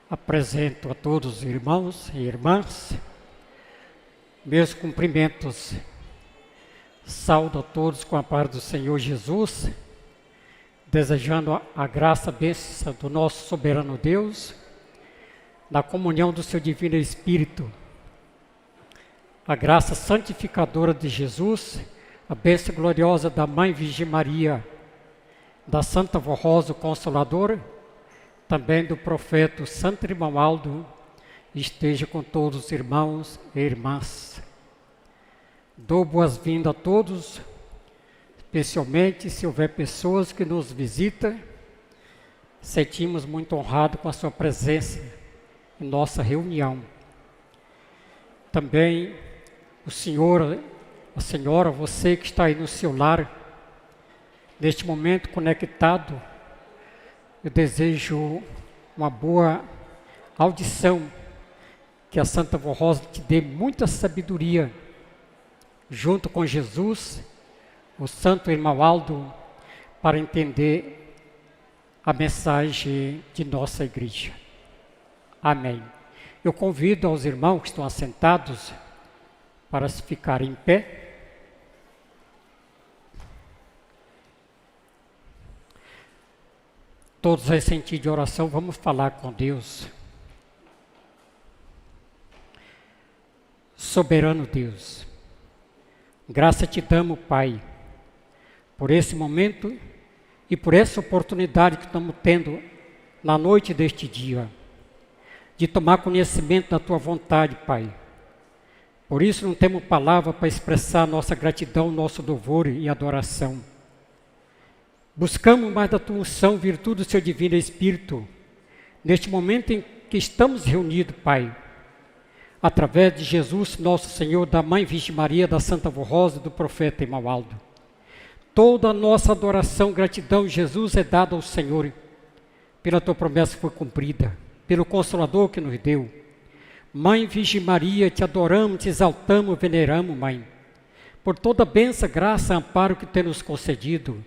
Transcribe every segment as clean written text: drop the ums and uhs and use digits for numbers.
Apresento a todos os irmãos e irmãs meus cumprimentos. Saúdo a todos com a paz do Senhor Jesus, desejando a graça, a bênção do nosso soberano Deus, na comunhão do seu divino Espírito, a graça santificadora de Jesus, a bênção gloriosa da Mãe Virgem Maria, da Santa Vó Rosa Consoladora, também do profeta Santo Irmão Aldo, esteja com todos os irmãos e irmãs. Dou boas-vindas a todos, especialmente se houver pessoas que nos visitam. Sentimos muito honrados com a sua presença em nossa reunião. Também o senhor, a senhora, você que está aí no seu lar, neste momento conectado, eu desejo uma boa audição, que a Santa Vó Rosa te dê muita sabedoria, junto com Jesus, o Santo Irmão Aldo, para entender a mensagem de nossa igreja. Amém. Eu convido aos irmãos que estão assentados para se ficarem em pé. Todos em sentido de oração, vamos falar com Deus. Soberano Deus, graça te damos, Pai, por esse momento e por essa oportunidade que estamos tendo na noite deste dia, de tomar conhecimento da Tua vontade, Pai. Por isso não temos palavra para expressar nossa gratidão, nosso louvor e adoração. Buscamos mais da Tua unção, virtude do Seu Divino Espírito, neste momento em que estamos reunidos, Pai, através de Jesus, nosso Senhor, da Mãe Virgem Maria, da Santa Vó Rosa e do profeta Irmão Aldo. Toda a nossa adoração, gratidão, Jesus, é dada ao Senhor, pela Tua promessa que foi cumprida, pelo Consolador que nos deu. Mãe Virgem Maria, te adoramos, te exaltamos, veneramos, Mãe, por toda a bênção, graça, amparo que tem nos concedido.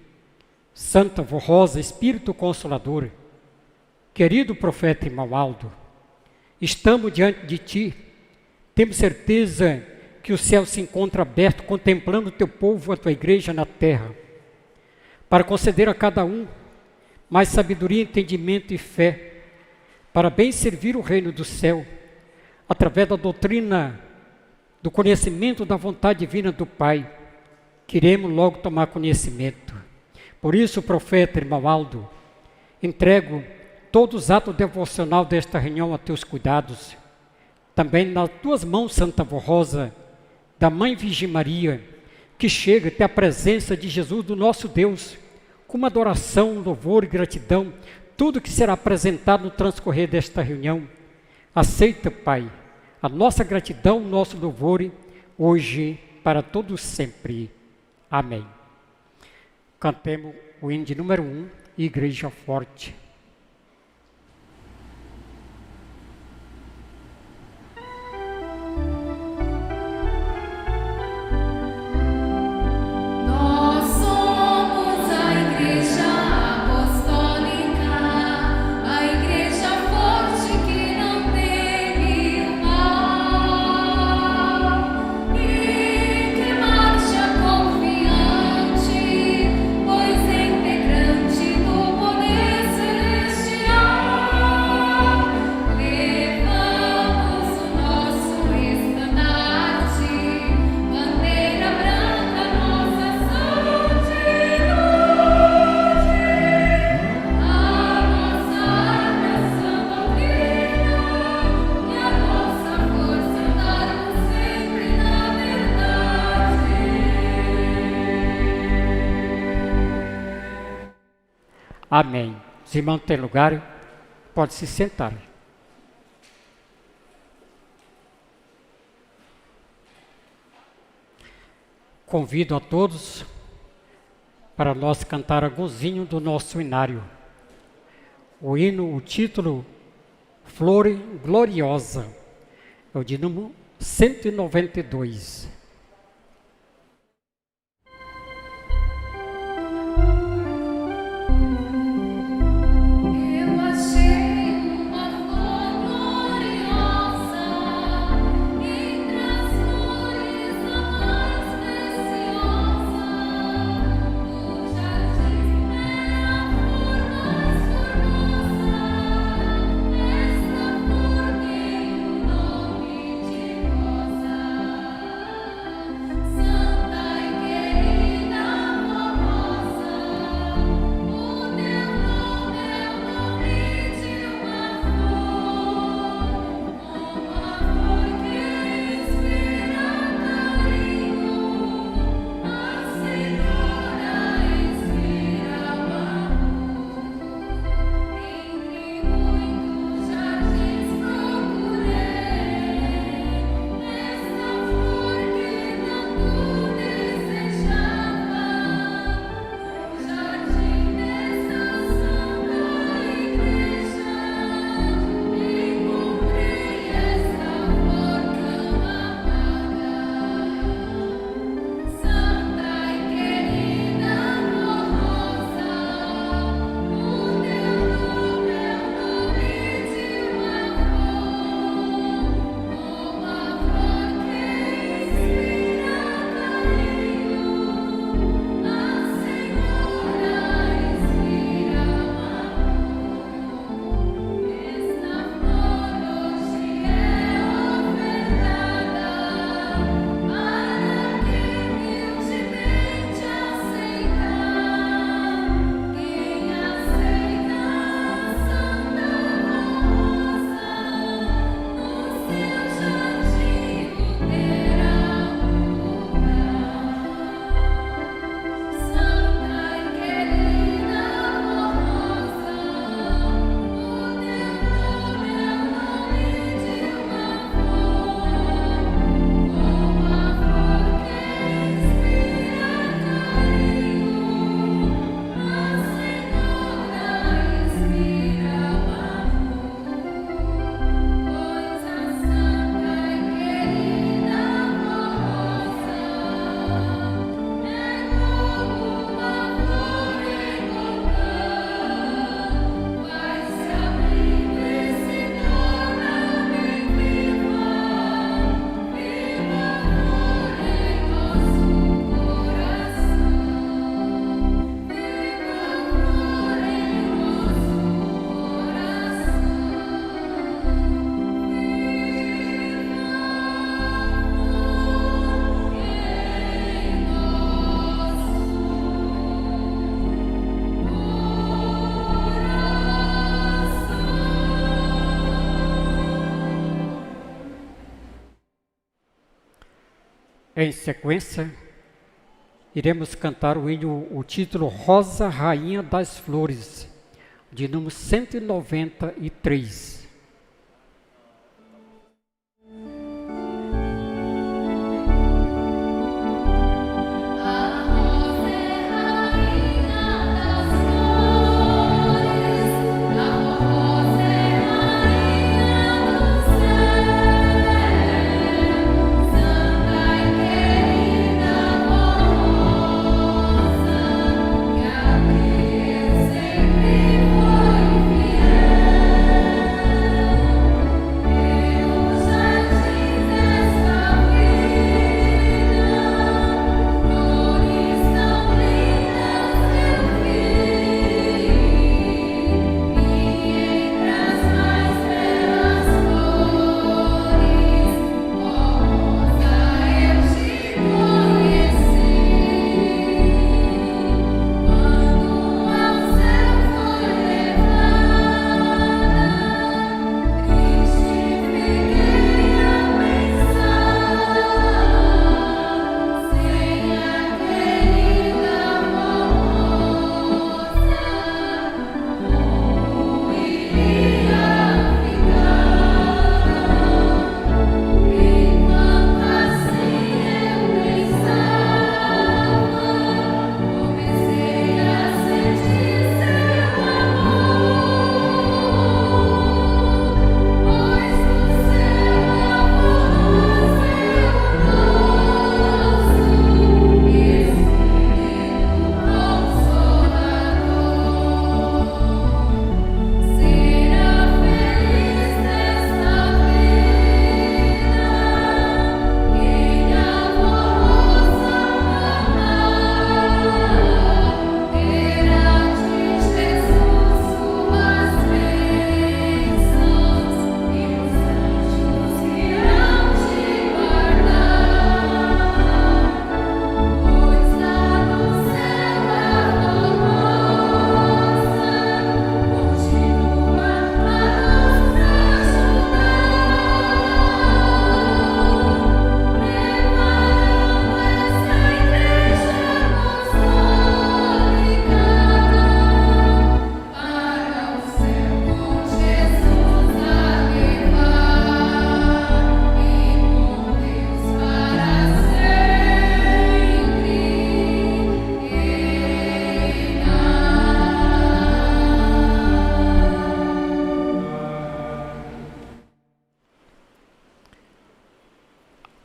Santa Vó Rosa, Espírito Consolador, querido profeta Irmão Aldo, estamos diante de Ti, temos certeza que o céu se encontra aberto, contemplando o Teu povo, a Tua igreja na terra, para conceder a cada um mais sabedoria, entendimento e fé, para bem servir o reino do céu, através da doutrina, do conhecimento da vontade divina do Pai. Queremos logo tomar conhecimento. Por isso, profeta Irmão Aldo, entrego todos os atos devocional desta reunião a Teus cuidados. Também nas Tuas mãos, Santa Vó Rosa, da Mãe Virgem Maria, que chega até a presença de Jesus, do nosso Deus, com uma adoração, louvor e gratidão, tudo que será apresentado no transcorrer desta reunião. Aceita, Pai, a nossa gratidão, o nosso louvor, hoje, para todos sempre. Amém. Cantemos o hino de número 1, Igreja Forte. Amém. Os irmãos têm lugar, pode se sentar. Convido a todos para nós cantar alguns hinos do nosso hinário. O hino, o título, Flor Gloriosa, é o de número 192. Eu achei uma flor Em sequência, iremos cantar o hino, o título Rosa Rainha das Flores, de número 193.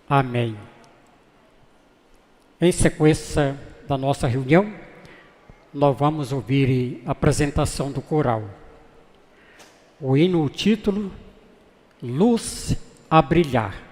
Amém. Em sequência da nossa reunião, nós vamos ouvir a apresentação do coral. O hino, o título, Luz a Brilhar.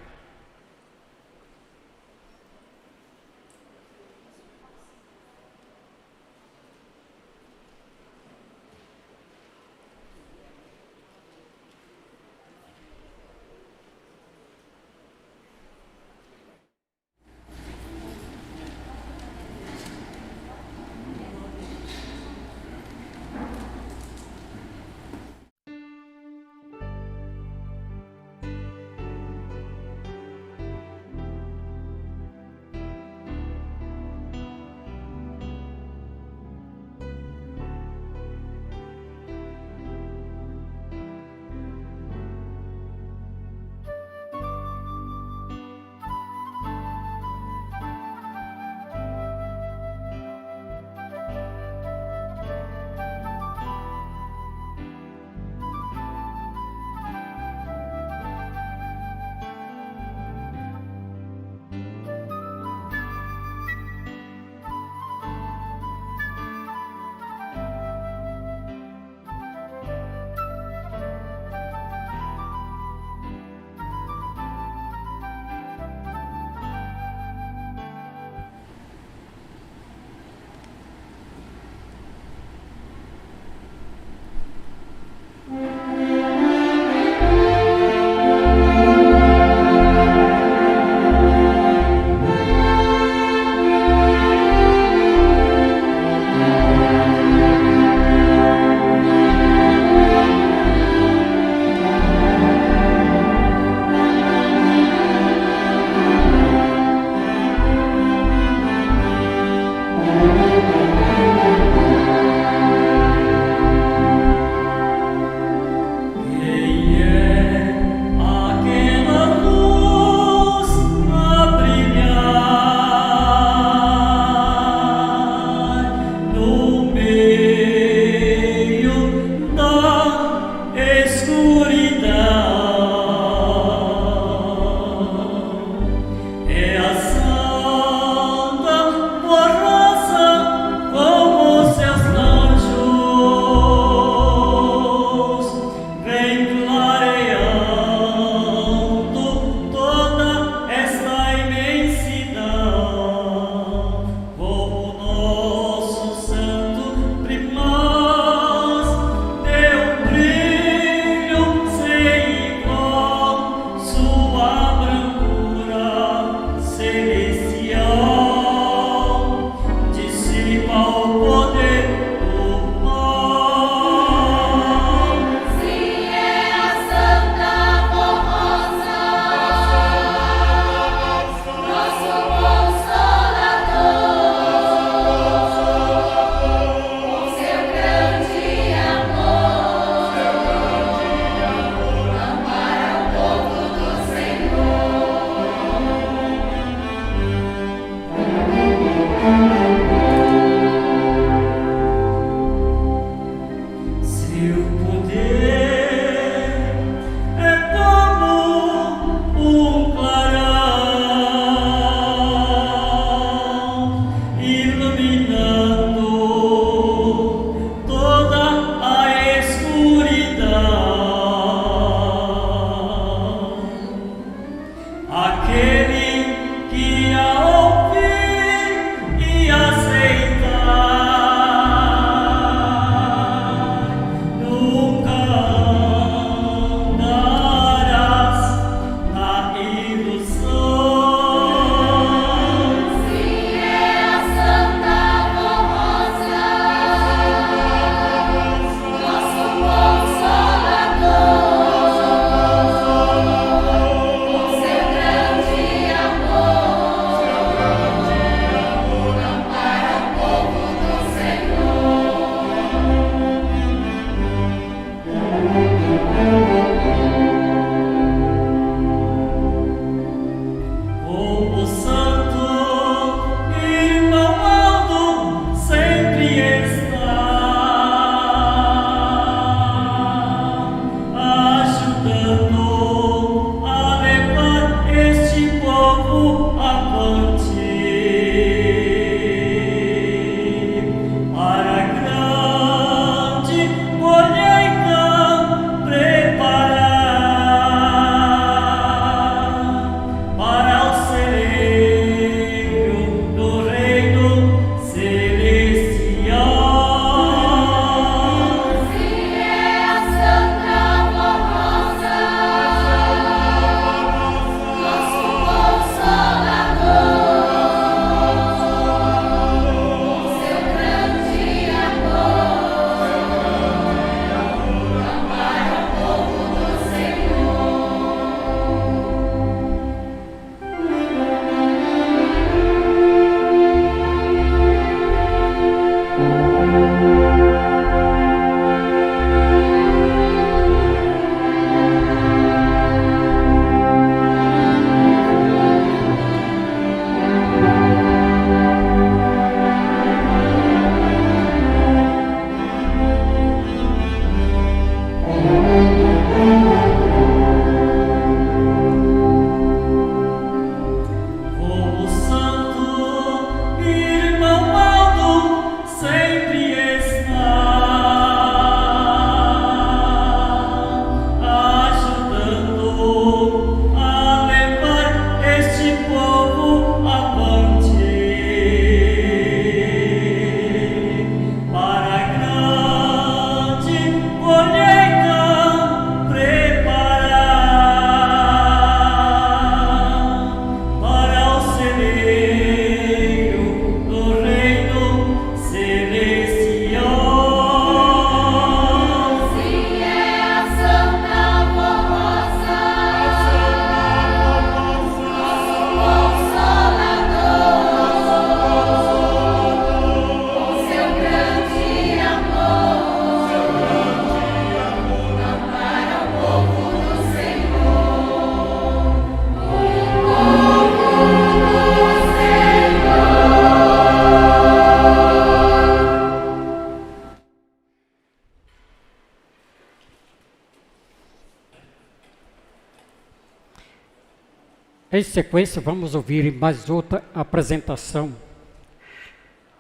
Em sequência, vamos ouvir mais outra apresentação.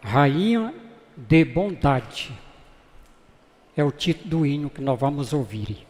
Rainha de Bondade. É o título do hino que nós vamos ouvir.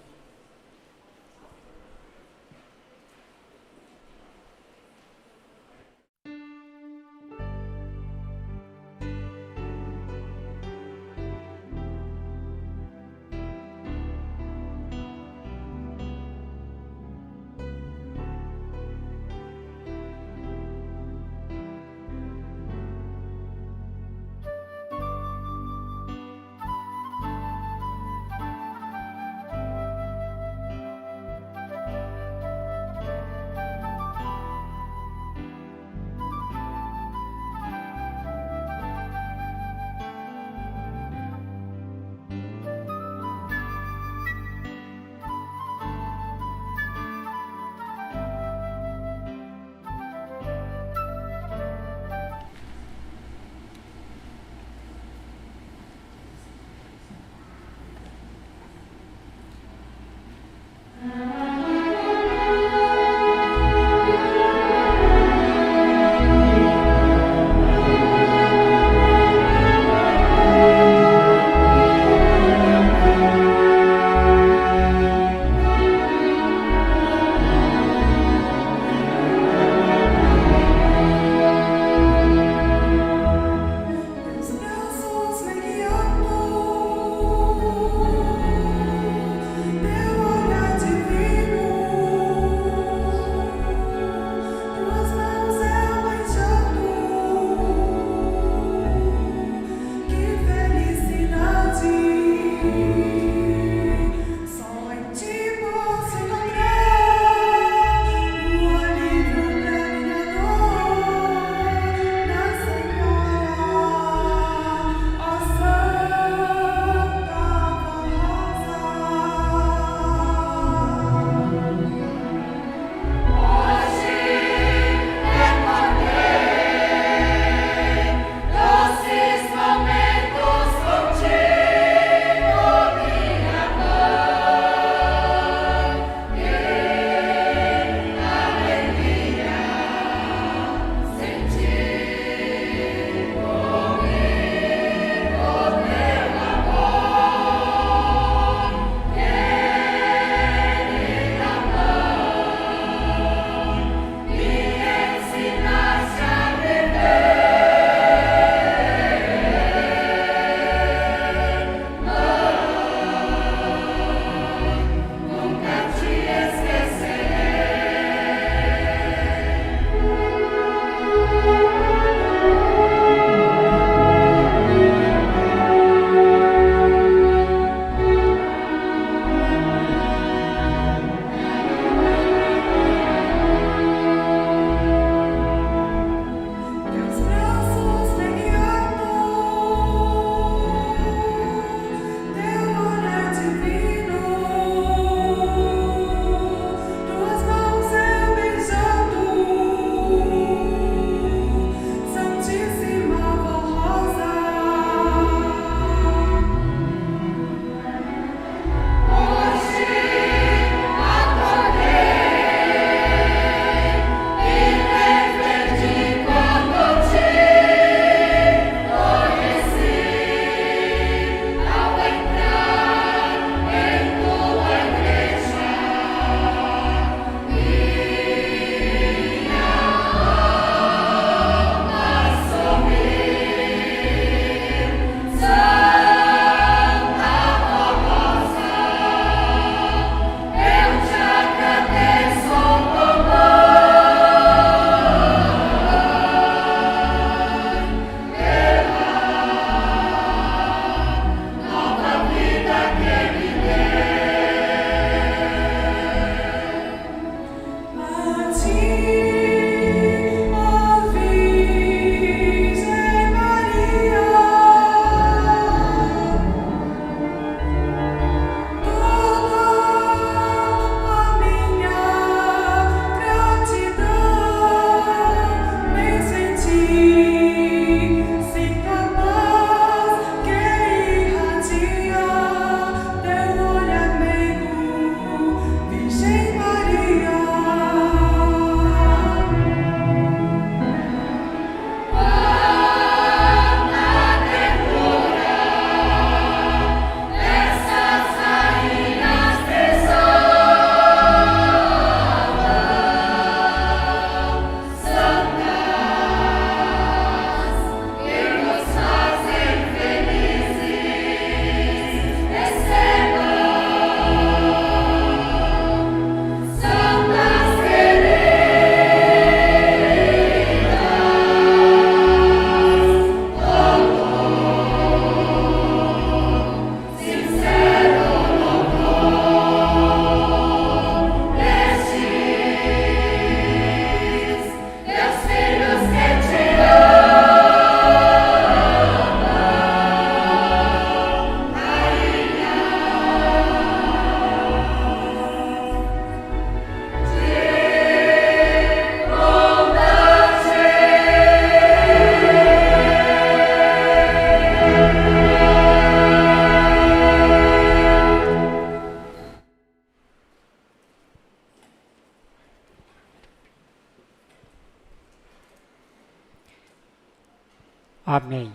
Amém.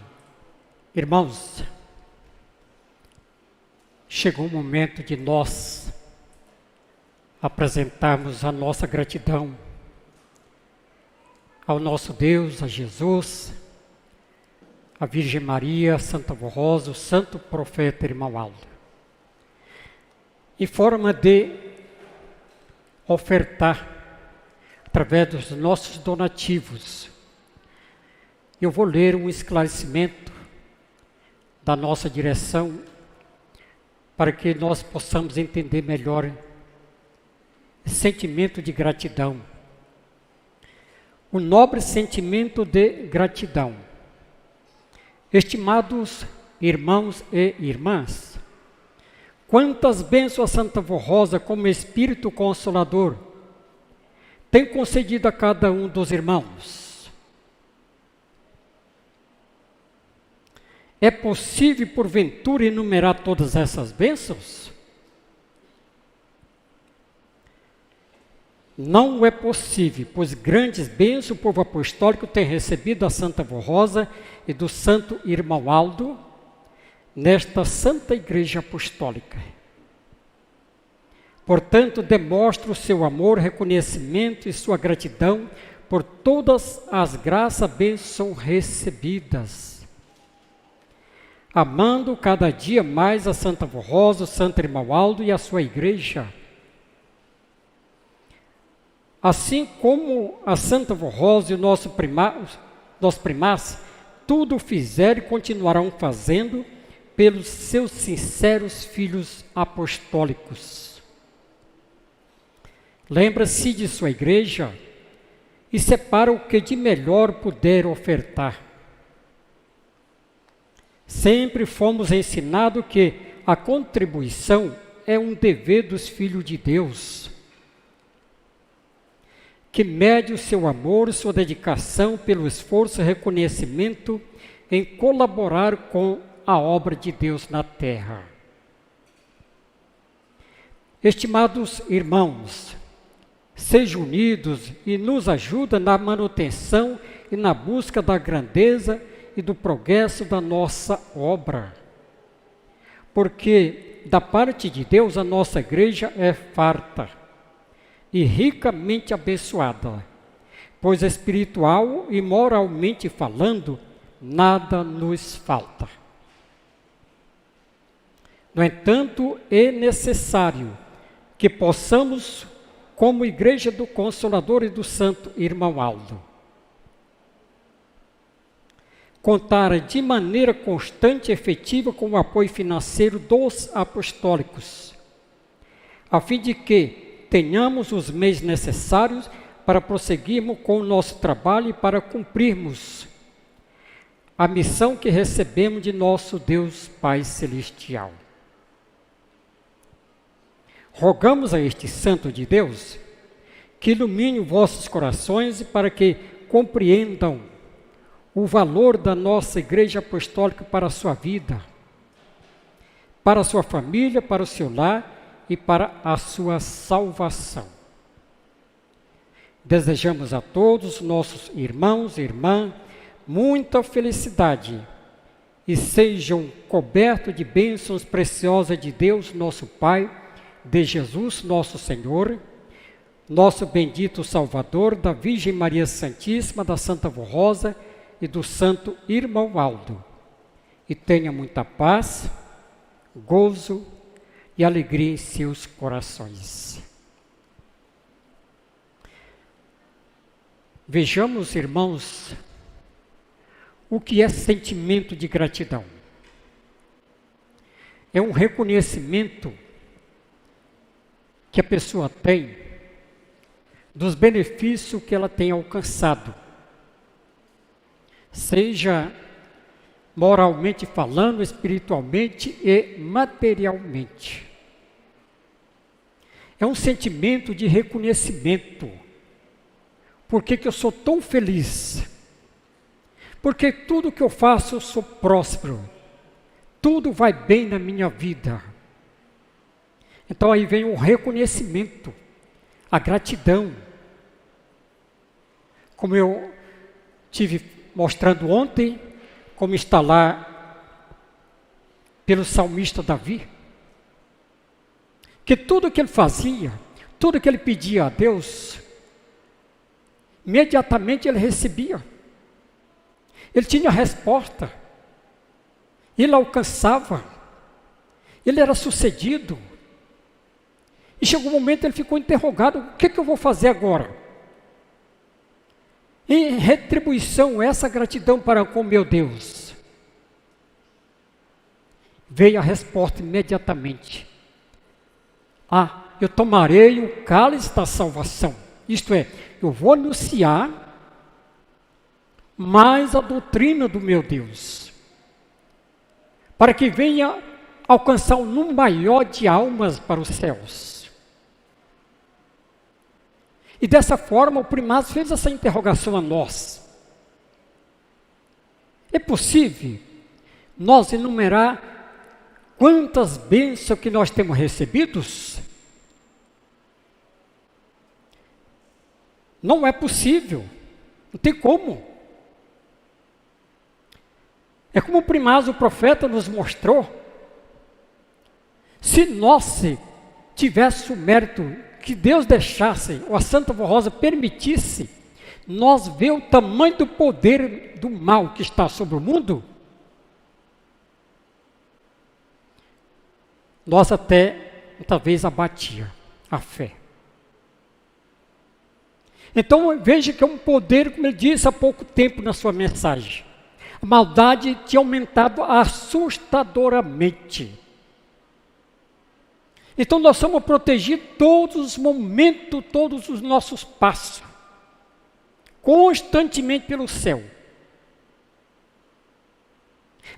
Irmãos, chegou o momento de nós apresentarmos a nossa gratidão ao nosso Deus, a Jesus, a Virgem Maria, Santa Vó Rosa, o Santo Profeta Irmão Aldo, em forma de ofertar, através dos nossos donativos. Eu vou ler um esclarecimento da nossa direção para que nós possamos entender melhor esse sentimento de gratidão. O nobre sentimento de gratidão. Estimados irmãos e irmãs, quantas bênçãos a Santa Vó Rosa, como Espírito Consolador, tem concedido a cada um dos irmãos. É possível, porventura, enumerar todas essas bênçãos? Não é possível, pois grandes bênçãos o povo apostólico tem recebido da Santa Vó Rosa e do Santo Irmão Aldo nesta Santa Igreja Apostólica. Portanto, demonstra o seu amor, reconhecimento e sua gratidão por todas as graças, bênçãos recebidas. Amando cada dia mais a Santa Vó Rosa, o Santo Irmão Aldo e a sua igreja. Assim como a Santa Vó Rosa e o nosso primaz, tudo fizeram e continuarão fazendo pelos seus sinceros filhos apostólicos. Lembra-se de sua igreja e separa o que de melhor puder ofertar. Sempre fomos ensinados que a contribuição é um dever dos filhos de Deus, que mede o seu amor, sua dedicação pelo esforço e reconhecimento em colaborar com a obra de Deus na terra. Estimados irmãos, sejam unidos e nos ajudem na manutenção e na busca da grandeza e do progresso da nossa obra. Porque da parte de Deus a nossa igreja é farta e ricamente abençoada, pois espiritual e moralmente falando, nada nos falta. No entanto, é necessário que possamos, como Igreja do Consolador e do Santo Irmão Aldo, contar de maneira constante e efetiva com o apoio financeiro dos apostólicos, a fim de que tenhamos os meios necessários para prosseguirmos com o nosso trabalho e para cumprirmos a missão que recebemos de nosso Deus Pai Celestial. Rogamos a este Santo de Deus que ilumine vossos corações para que compreendam o valor da nossa Igreja Apostólica para a sua vida, para a sua família, para o seu lar e para a sua salvação. Desejamos a todos nossos irmãos e irmãs muita felicidade e sejam cobertos de bênçãos preciosas de Deus, nosso Pai, de Jesus, nosso Senhor, nosso bendito Salvador, da Virgem Maria Santíssima, da Santa Vó Rosa e do Santo Irmão Aldo. E tenha muita paz, gozo e alegria em seus corações. Vejamos, irmãos, o que é sentimento de gratidão. É um reconhecimento que a pessoa tem dos benefícios que ela tem alcançado, seja moralmente falando, espiritualmente e materialmente. É um sentimento de reconhecimento. Por que eu sou tão feliz? Porque tudo que eu faço eu sou próspero. Tudo vai bem na minha vida. Então aí vem o reconhecimento, a gratidão. Como eu tive mostrando ontem, como está lá pelo salmista Davi, que tudo que ele fazia, tudo que ele pedia a Deus, imediatamente ele recebia. Ele tinha resposta, ele alcançava, ele era sucedido. E chegou um momento ele ficou interrogado: o que eu vou fazer agora? Em retribuição, essa gratidão para com meu Deus, veio a resposta imediatamente: eu tomarei o cálice da salvação. Isto é, eu vou anunciar mais a doutrina do meu Deus, para que venha alcançar um número maior de almas para os céus. E dessa forma o primado fez essa interrogação a nós: é possível nós enumerar quantas bênçãos que nós temos recebidos? Não é possível, não tem como. É como o primado, o profeta, nos mostrou. Se nós tivéssemos o mérito que Deus deixasse, ou a Santa Vó Rosa permitisse, nós ver o tamanho do poder do mal que está sobre o mundo, nós até, talvez, abatia a fé. Então, veja que é um poder, como ele disse há pouco tempo na sua mensagem. A maldade tinha aumentado assustadoramente. Então, nós somos protegidos todos os momentos, todos os nossos passos, constantemente pelo céu.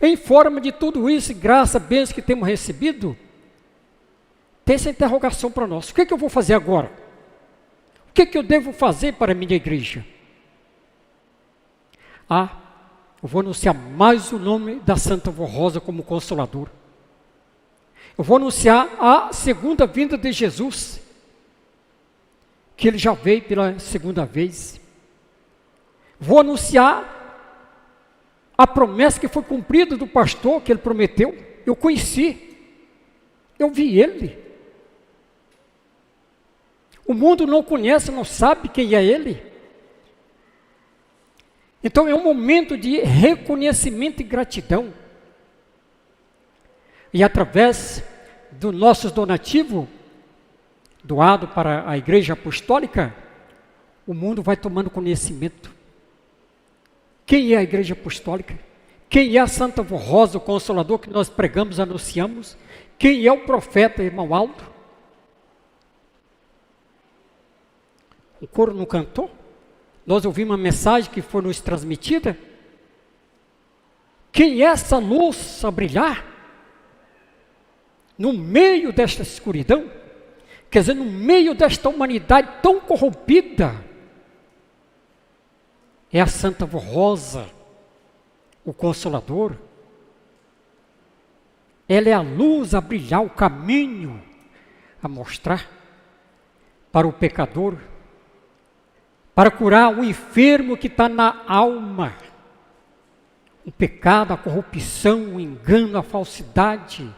Em forma de tudo isso, graça, bênção que temos recebido, tem essa interrogação para nós: o que eu vou fazer agora? O que eu devo fazer para a minha igreja? Eu vou anunciar mais o nome da Santa Vó Rosa como Consolador. Eu vou anunciar a segunda vinda de Jesus, que ele já veio pela segunda vez. Vou anunciar a promessa que foi cumprida do pastor, que ele prometeu. Eu conheci, eu vi ele. O mundo não conhece, não sabe quem é ele. Então é um momento de reconhecimento e gratidão. E através do nosso donativo, doado para a Igreja Apostólica, o mundo vai tomando conhecimento. Quem é a Igreja Apostólica? Quem é a Santa Vó Rosa, o Consolador que nós pregamos, anunciamos? Quem é o profeta, irmão Aldo? O coro não cantou? Nós ouvimos uma mensagem que foi nos transmitida. Quem é essa luz a brilhar no meio desta escuridão? Quer dizer, no meio desta humanidade tão corrompida, é a Santa Vó Rosa, o Consolador. Ela é a luz a brilhar, o caminho a mostrar para o pecador, para curar o enfermo que está na alma, o pecado, a corrupção, o engano, a falsidade,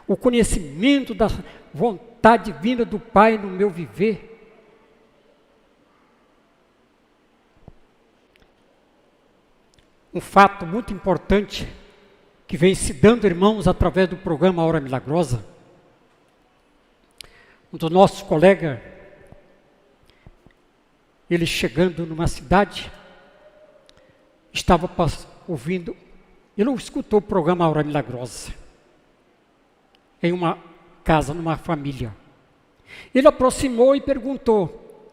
o conhecimento da vontade divina do Pai no meu viver. Um fato muito importante que vem se dando, irmãos, através do programa Hora Milagrosa. Um dos nossos colegas, ele chegando numa cidade, estava ouvindo, ele escutou o programa Hora Milagrosa, em uma casa, numa família. Ele aproximou e perguntou: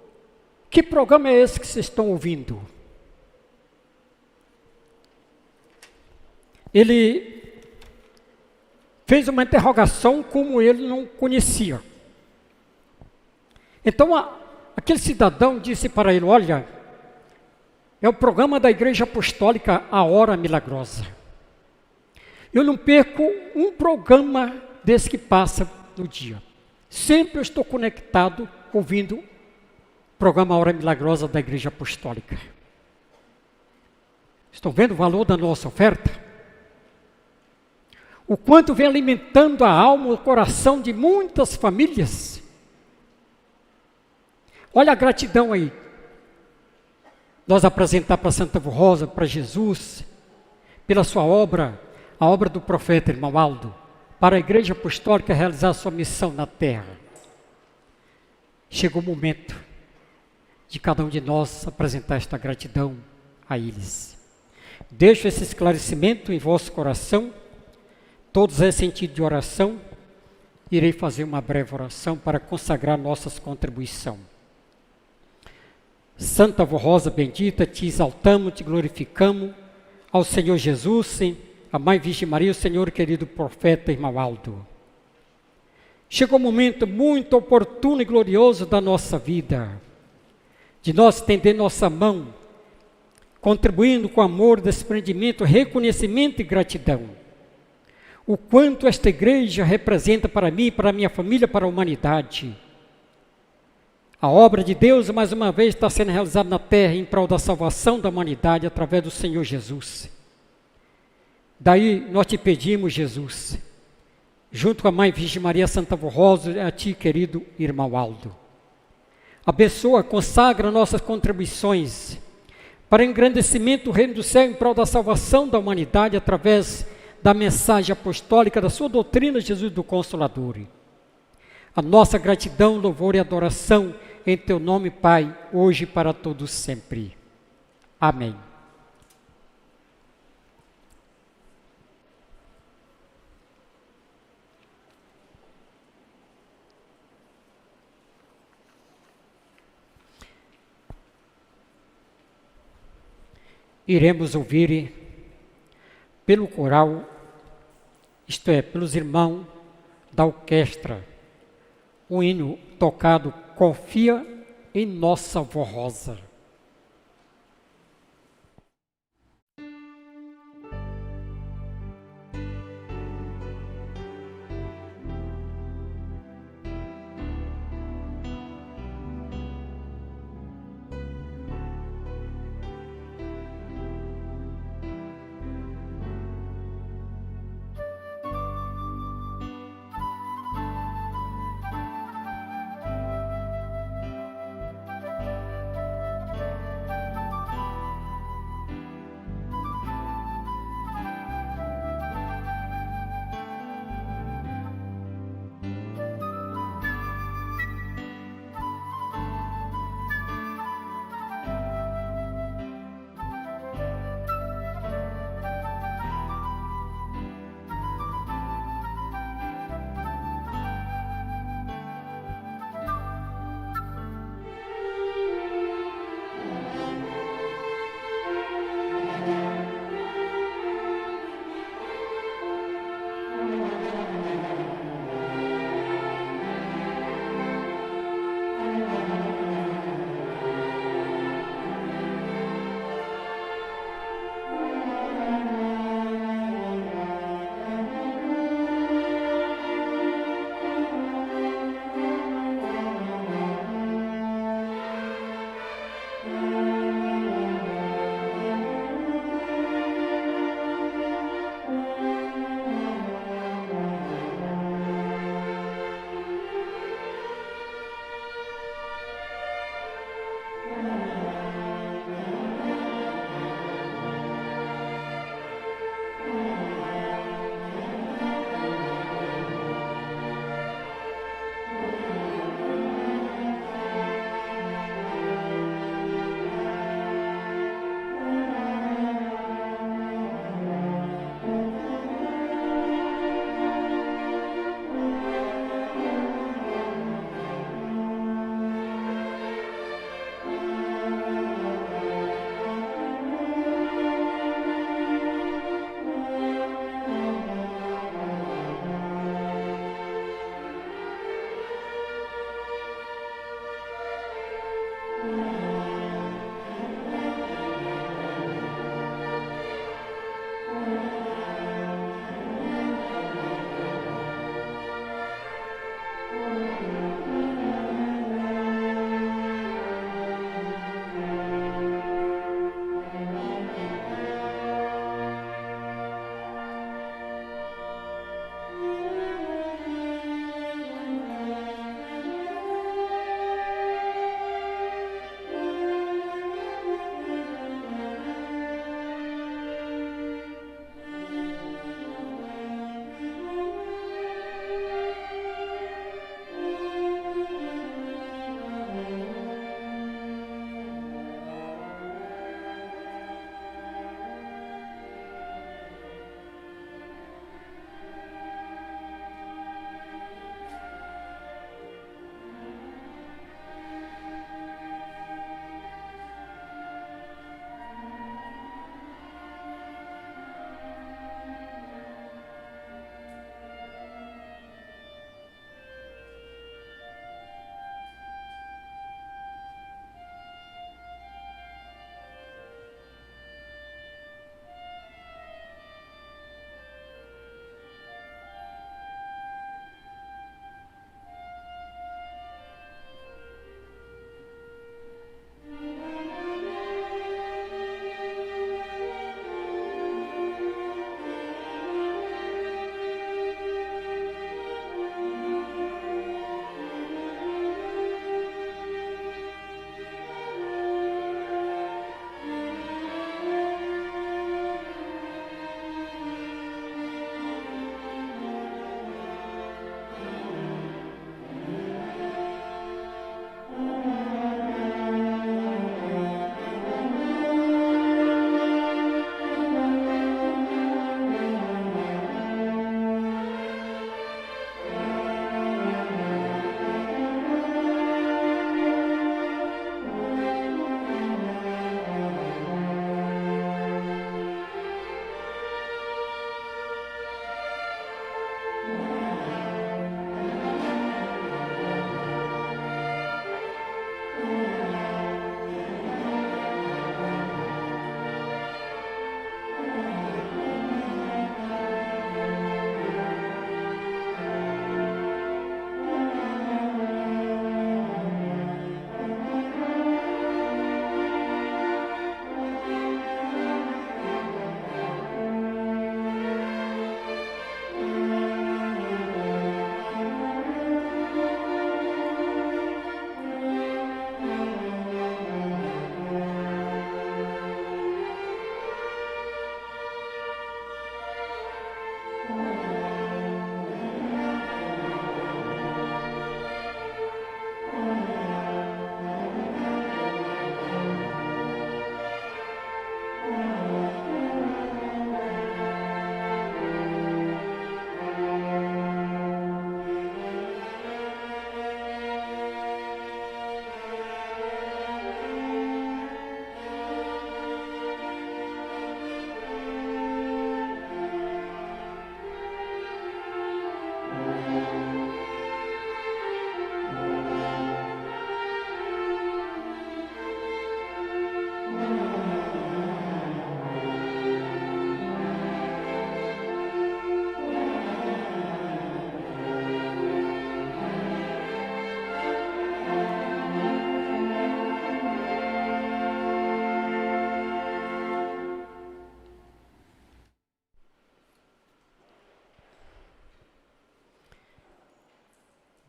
que programa é esse que vocês estão ouvindo? Ele fez uma interrogação como ele não conhecia. Então, aquele cidadão disse para ele: olha, é o programa da Igreja Apostólica, a Hora Milagrosa. Eu não perco um programa desse que passa no dia. Sempre eu estou conectado, ouvindo o programa Hora Milagrosa da Igreja Apostólica. Estão vendo o valor da nossa oferta? O quanto vem alimentando a alma, o coração de muitas famílias. Olha a gratidão aí. Nós apresentar para Santa Rosa, para Jesus, pela sua obra, a obra do profeta irmão Aldo, para a Igreja Apostólica realizar a sua missão na terra. Chegou o momento de cada um de nós apresentar esta gratidão a eles. Deixo esse esclarecimento em vosso coração, todos em sentido de oração. Irei fazer uma breve oração para consagrar nossas contribuições. Santa Avó Rosa bendita, te exaltamos, te glorificamos, ao Senhor Jesus, a Mãe Virgem Maria, o Senhor querido profeta irmão Aldo. Chegou o momento muito oportuno e glorioso da nossa vida, de nós estender nossa mão, contribuindo com amor, desprendimento, reconhecimento e gratidão. O quanto esta igreja representa para mim, para a minha família, para a humanidade. A obra de Deus, mais uma vez, está sendo realizada na terra em prol da salvação da humanidade através do Senhor Jesus. Daí nós te pedimos, Jesus, junto com a Mãe Virgem Maria Santa Avó Rosa, a ti, querido irmão Aldo. Abençoa, consagra nossas contribuições para o engrandecimento do reino do céu em prol da salvação da humanidade através da mensagem apostólica da sua doutrina, Jesus do Consolador. A nossa gratidão, louvor e adoração em teu nome, Pai, hoje e para todos sempre. Amém. Iremos ouvir pelo coral, isto é, pelos irmãos da orquestra, o hino tocado Confia em Nossa Avó Rosa.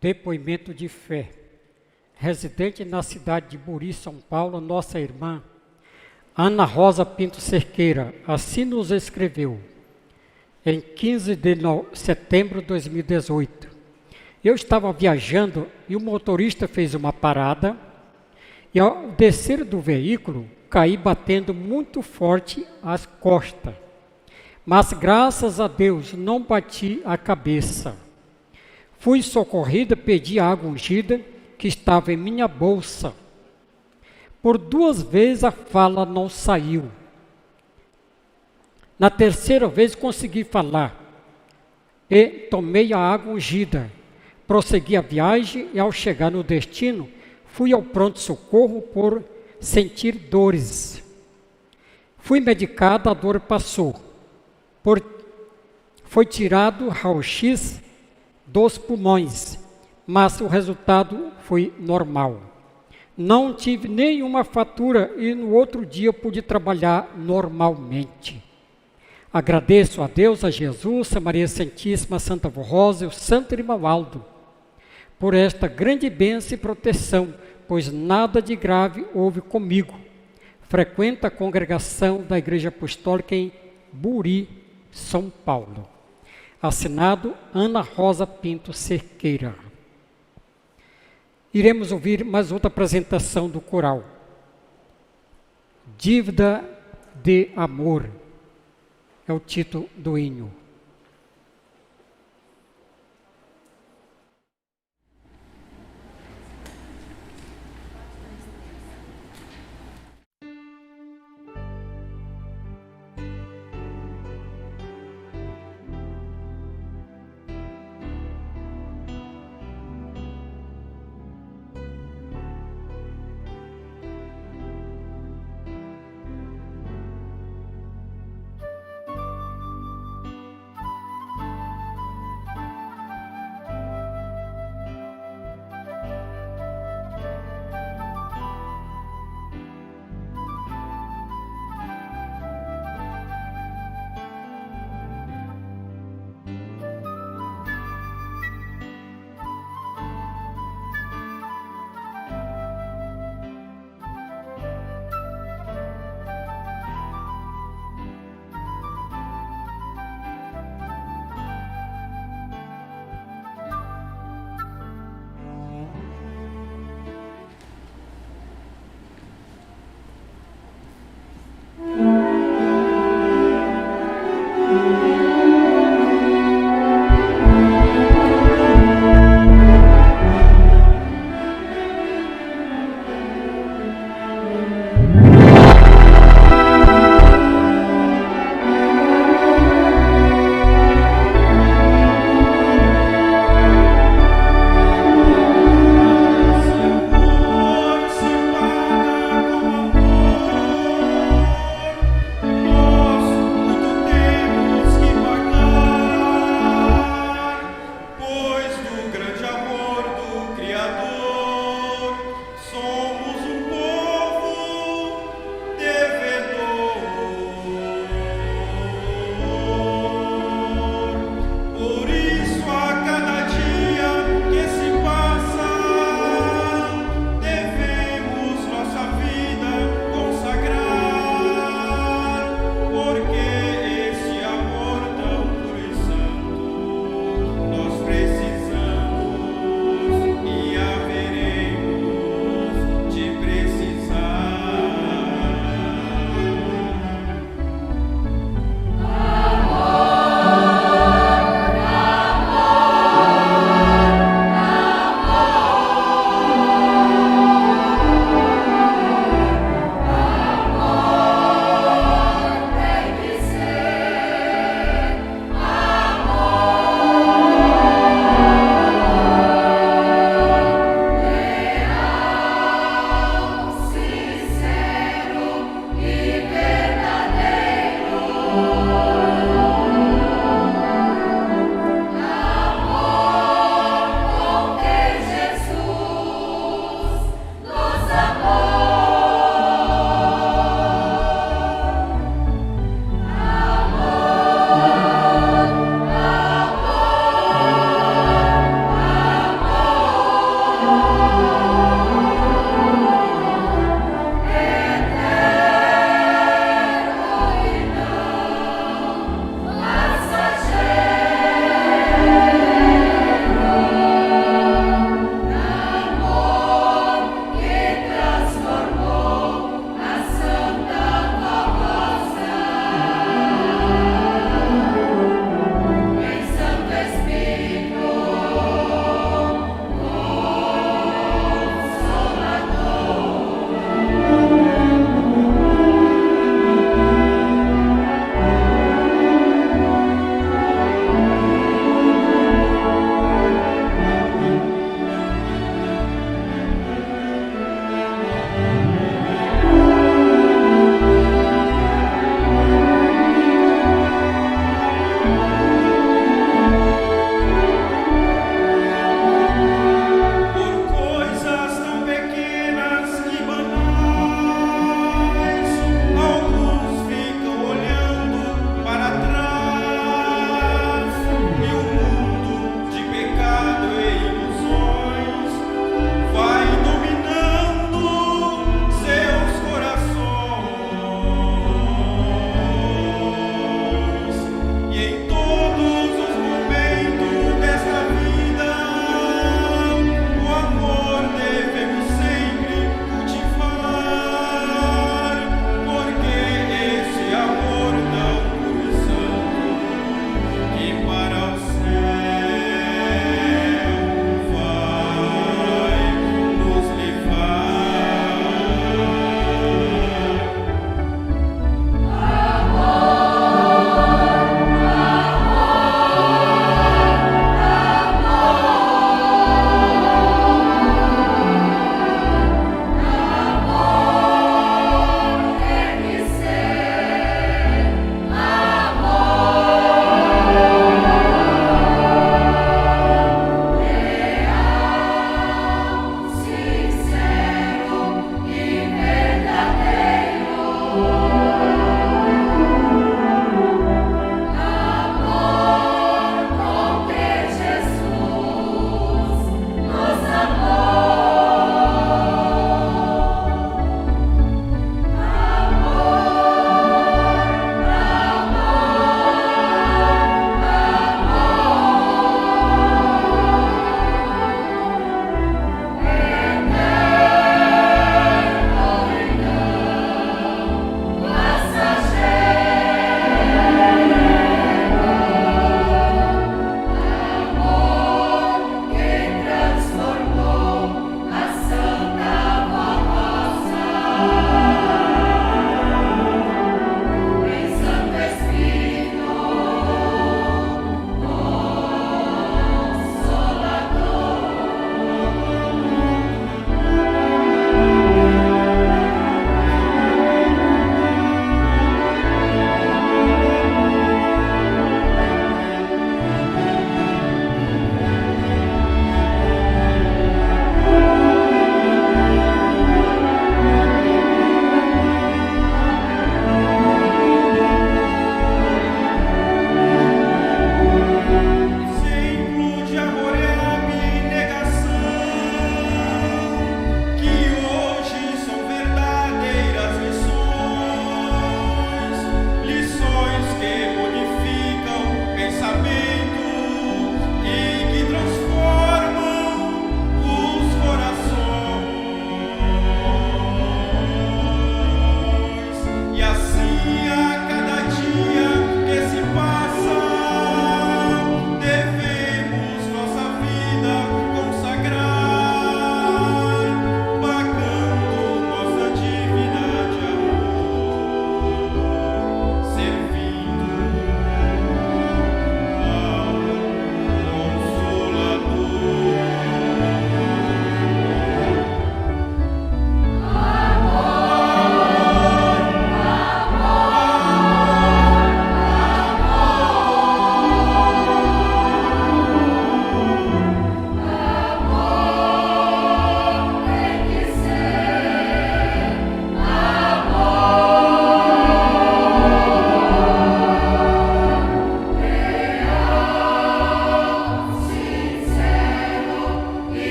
Depoimento de fé. Residente na cidade de Buri, São Paulo, nossa irmã Ana Rosa Pinto Cerqueira assim nos escreveu em 15 de setembro de 2018. Eu estava viajando e o motorista fez uma parada e ao descer do veículo caí batendo muito forte as costas. Mas graças a Deus não bati a cabeça. Fui socorrida, pedi água ungida que estava em minha bolsa. Por 2 vezes a fala não saiu. Na terceira vez consegui falar e tomei a água ungida. Prossegui a viagem e ao chegar no destino, fui ao pronto-socorro por sentir dores. Fui medicada, a dor passou. Foi tirado raio-x dos pulmões, mas o resultado foi normal. Não tive nenhuma fratura e no outro dia pude trabalhar normalmente. Agradeço a Deus, a Jesus, a Maria Santíssima, a Santa Avó Rosa e o Santo Grimaldo por esta grande bênção e proteção, pois nada de grave houve comigo. Frequento a congregação da Igreja Apostólica em Buri, São Paulo. Assinado Ana Rosa Pinto Cerqueira. Iremos ouvir mais outra apresentação do coral. Dívida de Amor é o título do hino.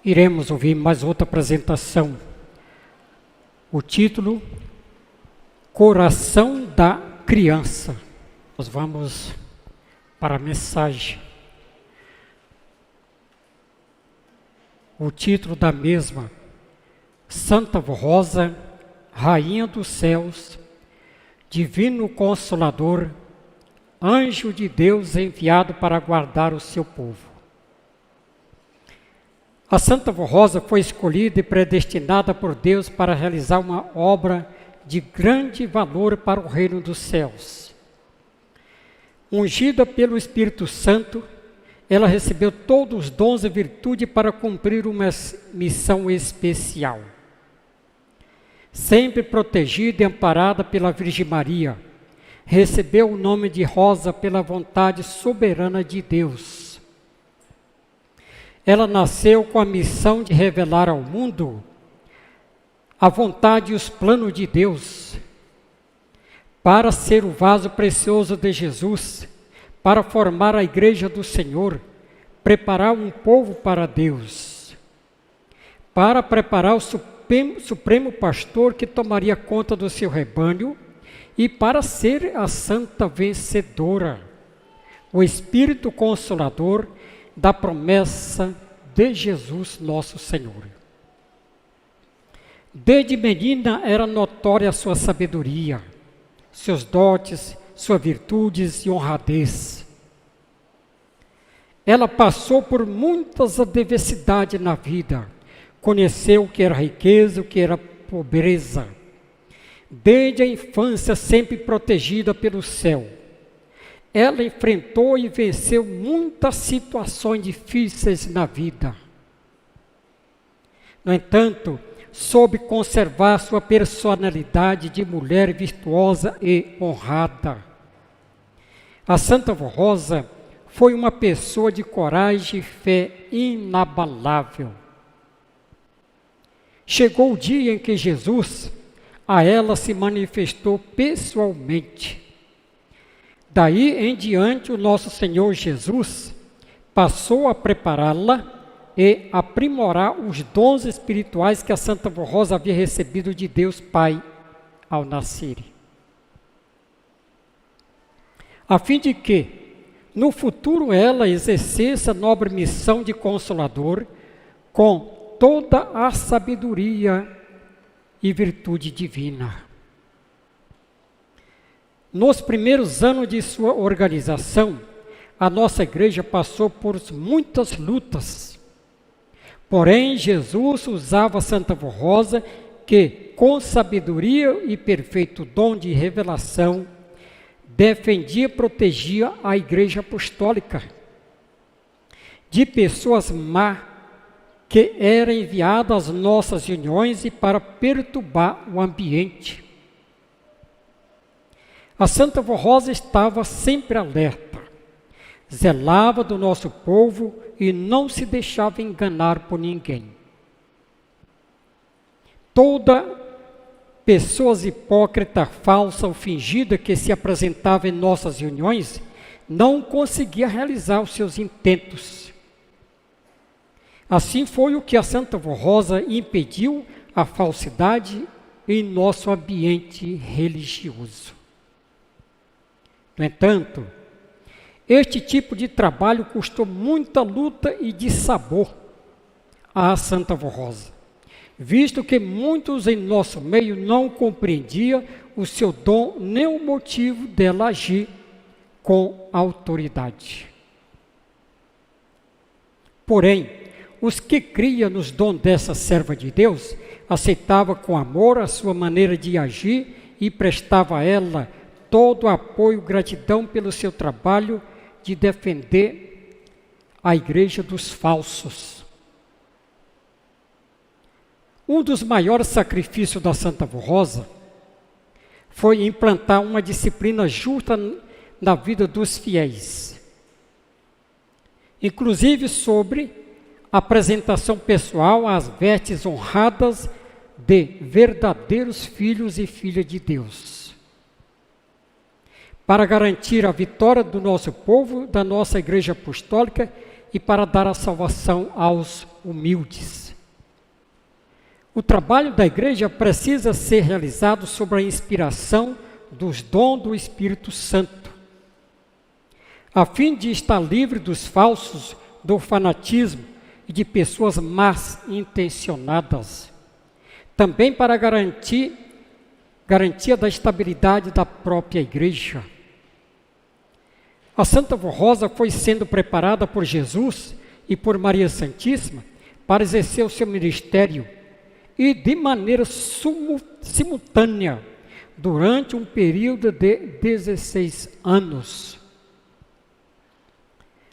Iremos ouvir mais outra apresentação. O título, Coração da Criança. Nós vamos para a mensagem. O título da mesma, Santa Rosa, Rainha dos Céus, Divino Consolador, Anjo de Deus enviado para guardar o seu povo. A Santa Rosa foi escolhida e predestinada por Deus para realizar uma obra de grande valor para o reino dos céus. Ungida pelo Espírito Santo, ela recebeu todos os dons e virtude para cumprir uma missão especial. Sempre protegida e amparada pela Virgem Maria, recebeu o nome de Rosa pela vontade soberana de Deus. Ela nasceu com a missão de revelar ao mundo a vontade e os planos de Deus, para ser o vaso precioso de Jesus, para formar a igreja do Senhor, preparar um povo para Deus, para preparar o supremo pastor que tomaria conta do seu rebanho e para ser a santa vencedora, o Espírito Consolador da promessa de Jesus nosso Senhor. Desde menina era notória a sua sabedoria, seus dotes, suas virtudes e honradez. Ela passou por muitas adversidades na vida, conheceu o que era riqueza, o que era pobreza. Desde a infância sempre protegida pelo céu, ela enfrentou e venceu muitas situações difíceis na vida. No entanto, soube conservar sua personalidade de mulher virtuosa e honrada. A Santa Rosa foi uma pessoa de coragem e fé inabalável. Chegou o dia em que Jesus a ela se manifestou pessoalmente. Daí em diante, o nosso Senhor Jesus passou a prepará-la e aprimorar os dons espirituais que a Santa Rosa havia recebido de Deus Pai ao nascer. A fim de que, no futuro, ela exercesse a nobre missão de consolador com toda a sabedoria e virtude divina. Nos primeiros anos de sua organização, a nossa igreja passou por muitas lutas. Porém, Jesus usava a Santa Rosa, que, com sabedoria e perfeito dom de revelação, defendia e protegia a igreja apostólica de pessoas más que eram enviadas às nossas reuniões e para perturbar o ambiente. A Santa Rosa estava sempre alerta, zelava do nosso povo e não se deixava enganar por ninguém. Toda pessoa hipócrita, falsa ou fingida que se apresentava em nossas reuniões não conseguia realizar os seus intentos. Assim foi o que a Santa Rosa impediu a falsidade em nosso ambiente religioso. No entanto, este tipo de trabalho custou muita luta e dissabor à Santa Rosa, visto que muitos em nosso meio não compreendiam o seu dom nem o motivo dela agir com autoridade. Porém, os que criam nos dons dessa serva de Deus aceitavam com amor a sua maneira de agir e prestava a ela todo o apoio e gratidão pelo seu trabalho de defender a igreja dos falsos. Um dos maiores sacrifícios da Santa Rosa foi implantar uma disciplina justa na vida dos fiéis, inclusive sobre a apresentação pessoal às vestes honradas de verdadeiros filhos e filhas de Deus. Para garantir a vitória do nosso povo, da nossa igreja apostólica e para dar a salvação aos humildes. O trabalho da igreja precisa ser realizado sob a inspiração dos dons do Espírito Santo, a fim de estar livre dos falsos, do fanatismo e de pessoas más intencionadas. Também para garantia da estabilidade da própria igreja. A Santa Rosa foi sendo preparada por Jesus e por Maria Santíssima para exercer o seu ministério e de maneira simultânea durante um período de 16 anos.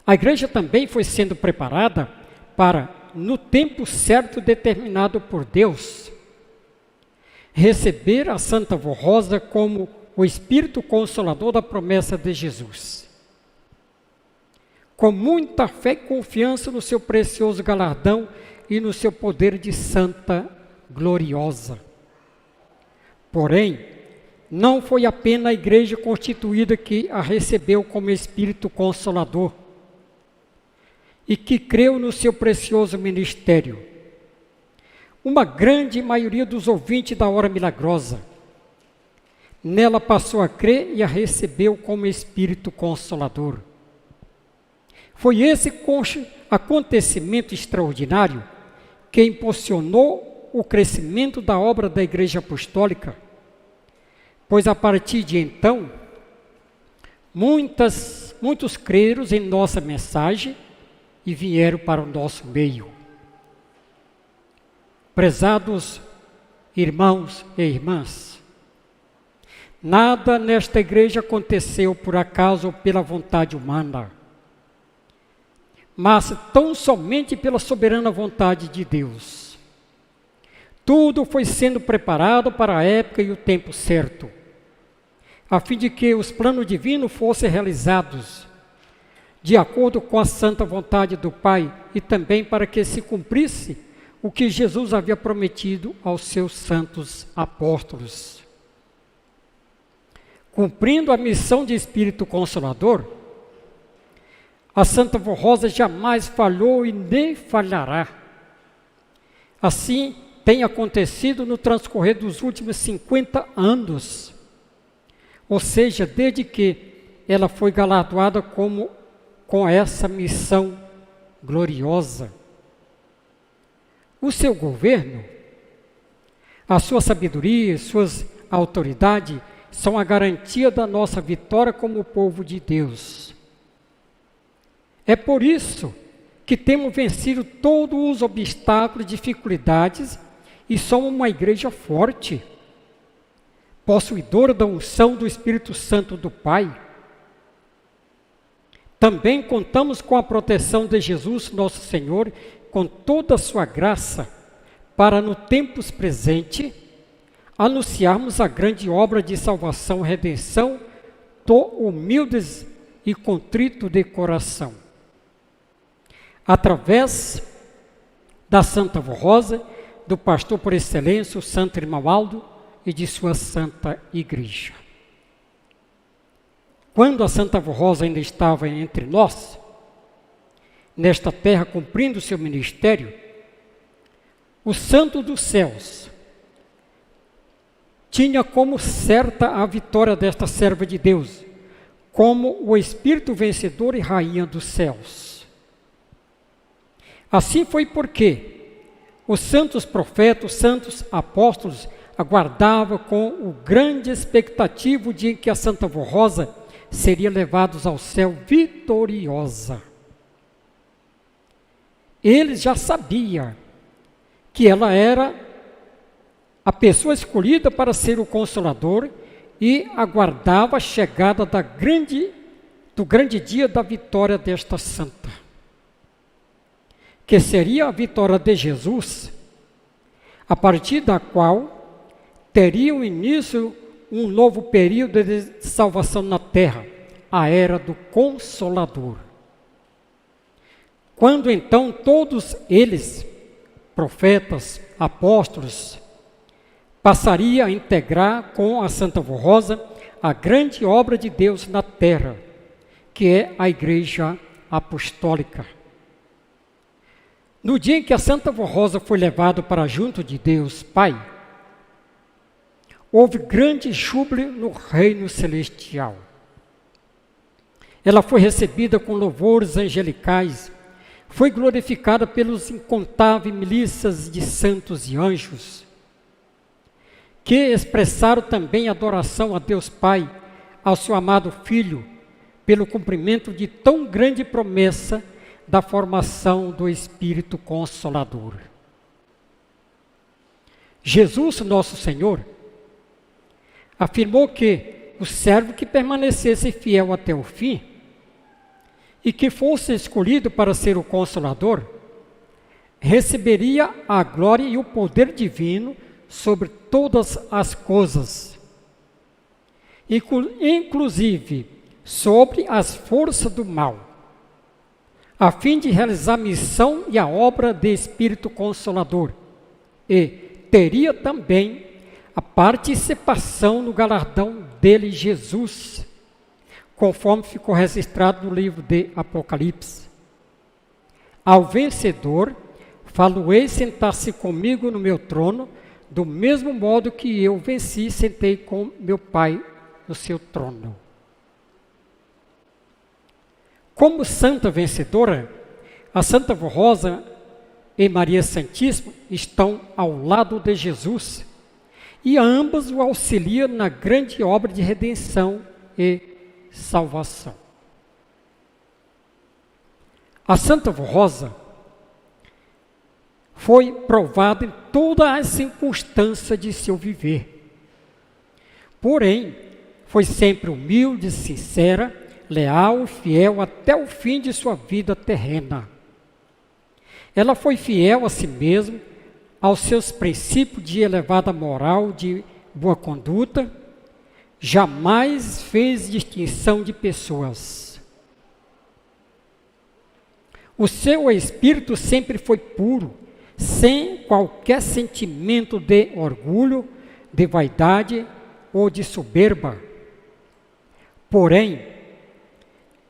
A igreja também foi sendo preparada para, no tempo certo determinado por Deus, receber a Santa Rosa como o Espírito Consolador da promessa de Jesus. Com muita fé e confiança no seu precioso galardão e no seu poder de santa gloriosa. Porém, não foi apenas a igreja constituída que a recebeu como Espírito Consolador e que creu no seu precioso ministério. Uma grande maioria dos ouvintes da hora milagrosa nela passou a crer e a recebeu como Espírito Consolador. Foi esse acontecimento extraordinário que impulsionou o crescimento da obra da Igreja Apostólica, pois a partir de então, muitos creram em nossa mensagem e vieram para o nosso meio. Prezados irmãos e irmãs, nada nesta igreja aconteceu por acaso ou pela vontade humana, mas tão somente pela soberana vontade de Deus. Tudo foi sendo preparado para a época e o tempo certo, a fim de que os planos divinos fossem realizados de acordo com a santa vontade do Pai e também para que se cumprisse o que Jesus havia prometido aos seus santos apóstolos. Cumprindo a missão de Espírito Consolador, a Santa Rosa jamais falhou e nem falhará. Assim tem acontecido no transcorrer dos últimos 50 anos, ou seja, desde que ela foi galardoada com essa missão gloriosa. O seu governo, a sua sabedoria, suas autoridades são a garantia da nossa vitória como povo de Deus. É por isso que temos vencido todos os obstáculos e dificuldades e somos uma igreja forte, possuidora da unção do Espírito Santo do Pai. Também contamos com a proteção de Jesus, nosso Senhor, com toda a sua graça, para no tempo presente anunciarmos a grande obra de salvação e redenção do humildes e contrito de coração. Através da Santa Rosa, do pastor por excelência, o Santo Irmão Aldo, e de sua Santa Igreja. Quando a Santa Rosa ainda estava entre nós, nesta terra cumprindo o seu ministério, o Santo dos Céus tinha como certa a vitória desta serva de Deus, como o Espírito vencedor e rainha dos céus. Assim foi porque os santos profetas, os santos apóstolos aguardavam com o grande expectativa o dia em que a Santa Rosa seria levada ao céu vitoriosa. Eles já sabiam que ela era a pessoa escolhida para ser o Consolador e aguardava a chegada do grande dia da vitória desta santa, que seria a vitória de Jesus, a partir da qual teria o início um novo período de salvação na terra, a era do Consolador. Quando então todos eles, profetas, apóstolos, passariam a integrar com a Santa Rosa a grande obra de Deus na terra, que é a Igreja Apostólica. No dia em que a Santa Vó Rosa foi levada para junto de Deus Pai, houve grande júbilo no reino celestial. Ela foi recebida com louvores angelicais, foi glorificada pelos incontáveis milícias de santos e anjos, que expressaram também adoração a Deus Pai, ao seu amado Filho, pelo cumprimento de tão grande promessa da formação do Espírito Consolador. Jesus, nosso Senhor, afirmou que o servo que permanecesse fiel até o fim e que fosse escolhido para ser o Consolador, receberia a glória e o poder divino sobre todas as coisas, inclusive sobre as forças do mal, a fim de realizar a missão e a obra de Espírito Consolador, e teria também a participação no galardão dele, Jesus, conforme ficou registrado no livro de Apocalipse. Ao vencedor, falo-ei sentar-se comigo no meu trono, do mesmo modo que eu venci e sentei com meu Pai no seu trono. Como santa vencedora, a Santa Vó Rosa e Maria Santíssima estão ao lado de Jesus, e ambas o auxiliam na grande obra de redenção e salvação. A Santa Vó Rosa foi provada em todas as circunstâncias de seu viver. Porém, foi sempre humilde, sincera, leal e fiel até o fim de sua vida terrena. Ela foi fiel a si mesma, aos seus princípios de elevada moral, de boa conduta, jamais fez distinção de pessoas. O seu espírito sempre foi puro, sem qualquer sentimento de orgulho, de vaidade ou de soberba. Porém,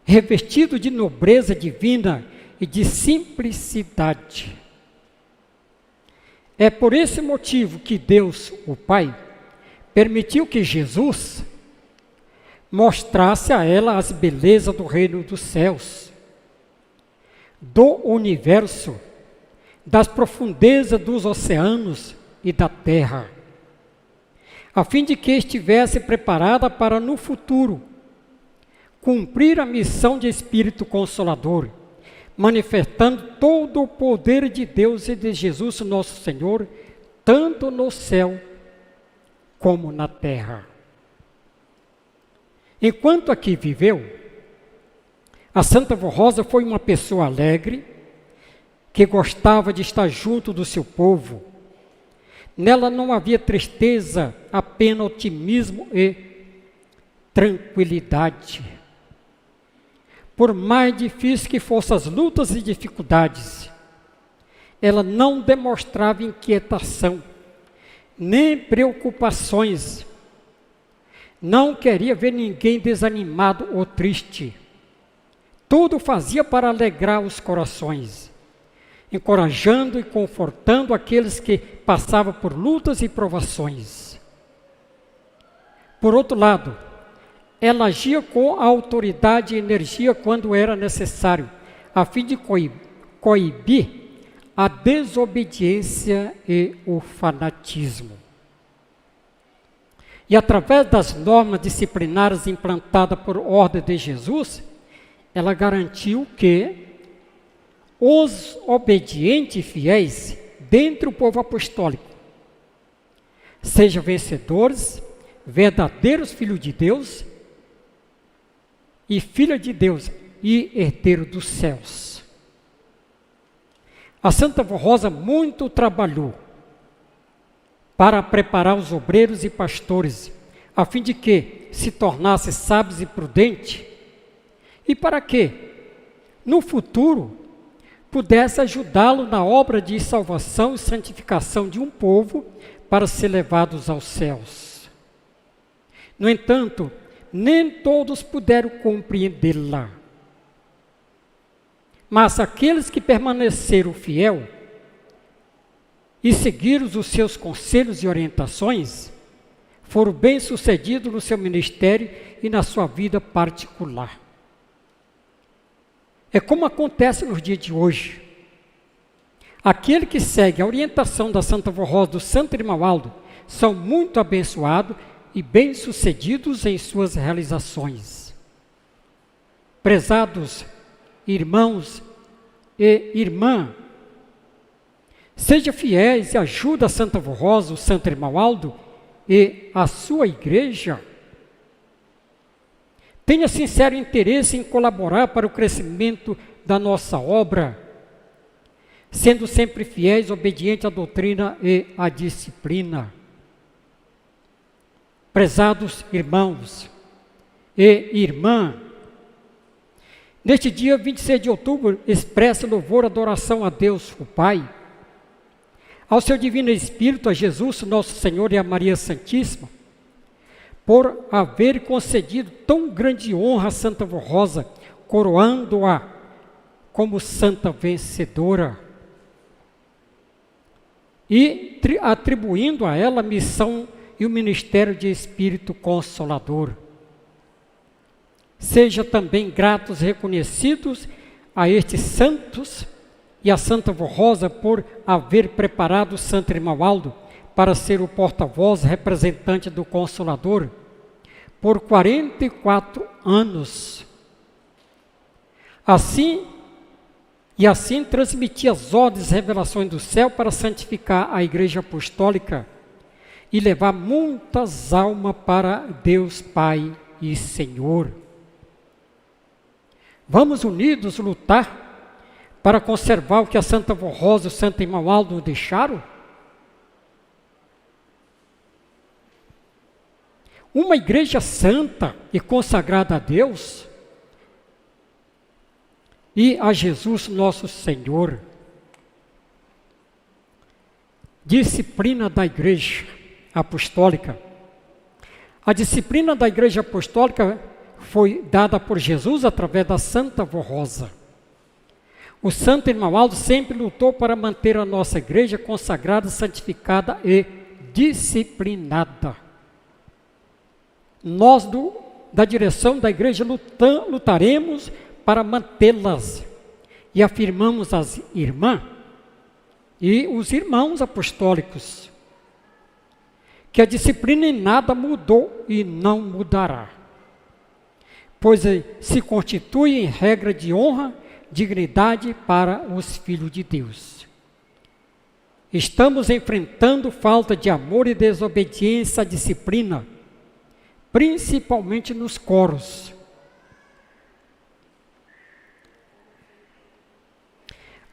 revestido de nobreza divina e de simplicidade. É por esse motivo que Deus, o Pai, permitiu que Jesus mostrasse a ela as belezas do reino dos céus, do universo, das profundezas dos oceanos e da terra, a fim de que estivesse preparada para no futuro cumprir a missão de Espírito Consolador, manifestando todo o poder de Deus e de Jesus nosso Senhor, tanto no céu como na terra. Enquanto aqui viveu, a Santa Vó Rosa foi uma pessoa alegre, que gostava de estar junto do seu povo. Nela não havia tristeza, apenas otimismo e tranquilidade. Por mais difíceis que fossem as lutas e dificuldades, ela não demonstrava inquietação, nem preocupações. Não queria ver ninguém desanimado ou triste. Tudo fazia para alegrar os corações, encorajando e confortando aqueles que passavam por lutas e provações. Por outro lado, ela agia com autoridade e energia quando era necessário, a fim de coibir a desobediência e o fanatismo. E através das normas disciplinares implantadas por ordem de Jesus, ela garantiu que os obedientes e fiéis dentre o povo apostólico sejam vencedores, verdadeiros filhos de Deus e filha de Deus e herdeiro dos céus. A Santa Vó Rosa muito trabalhou para preparar os obreiros e pastores, a fim de que se tornassem sábios e prudentes, e para que, no futuro, pudesse ajudá-lo na obra de salvação e santificação de um povo para ser levados aos céus. No entanto, nem todos puderam compreendê-la. Mas aqueles que permaneceram fiel e seguiram os seus conselhos e orientações, foram bem-sucedidos no seu ministério e na sua vida particular. É como acontece nos dias de hoje. Aquele que segue a orientação da Santa Vó Rosa, do Santo Irmão Aldo, são muito abençoados e bem-sucedidos em suas realizações. Prezados irmãos e irmã, seja fiéis e ajude a Santa Vó Rosa, o Santo Irmão Aldo e a sua igreja. Tenha sincero interesse em colaborar para o crescimento da nossa obra, sendo sempre fiéis, obedientes à doutrina e à disciplina. Prezados irmãos e irmã, neste dia 26 de outubro, expressa louvor e adoração a Deus, o Pai, ao seu Divino Espírito, a Jesus, nosso Senhor, e a Maria Santíssima, por haver concedido tão grande honra a Santa Vó Rosa, coroando-a como santa vencedora e atribuindo a ela a missão e o ministério de Espírito Consolador. Seja também gratos e reconhecidos a estes santos e a Santa Vó Rosa por haver preparado o Santo Irmão Aldo para ser o porta-voz representante do Consolador por 44 anos. Assim transmitia as ordens e revelações do céu para santificar a Igreja Apostólica e levar muitas almas para Deus Pai e Senhor. Vamos unidos lutar para conservar o que a Santa Vó Rosa e o Santo Irmão Aldo deixaram? Uma igreja santa e consagrada a Deus e a Jesus nosso Senhor. Disciplina da Igreja Apostólica. A disciplina da Igreja Apostólica foi dada por Jesus através da Santa Vó Rosa. O Santo Irmão Aldo sempre lutou para manter a nossa igreja consagrada, santificada e disciplinada. Nós da direção da igreja lutaremos para mantê-las e afirmamos as irmãs e os irmãos apostólicos que a disciplina em nada mudou e não mudará, pois se constitui em regra de honra, dignidade para os filhos de Deus. Estamos enfrentando falta de amor e desobediência à disciplina, principalmente nos coros.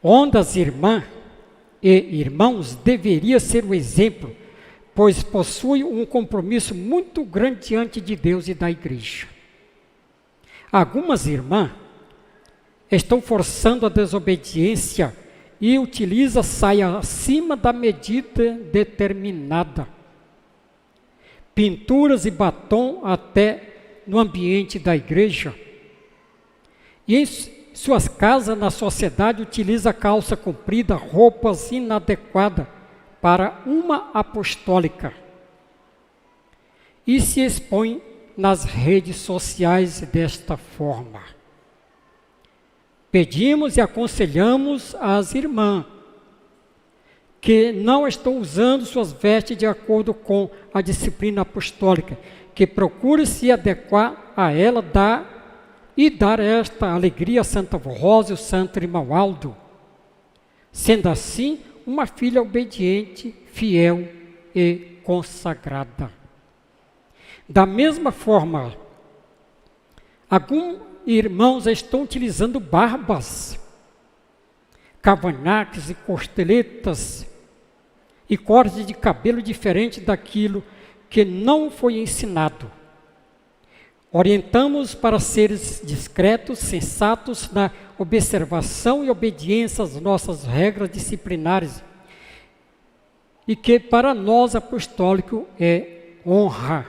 Onde as irmãs e irmãos deveria ser o exemplo, pois possui um compromisso muito grande diante de Deus e da igreja. Algumas irmãs estão forçando a desobediência e utilizam saia acima da medida determinada, pinturas e batom até no ambiente da igreja. E em suas casas, na sociedade, utiliza calça comprida, roupas inadequadas para uma apostólica. E se expõe nas redes sociais desta forma. Pedimos e aconselhamos às irmãs que não estão usando suas vestes de acordo com a disciplina apostólica, que procure se adequar a ela e dar esta alegria a Santa Vó Rosa e o Santo Irmão Aldo, sendo assim uma filha obediente, fiel e consagrada. Da mesma forma, alguns irmãos estão utilizando barbas, cavanhaques e costeletas e cortes de cabelo diferente daquilo que não foi ensinado. Orientamos para seres discretos, sensatos na observação e obediência às nossas regras disciplinares, e que para nós apostólico é honra.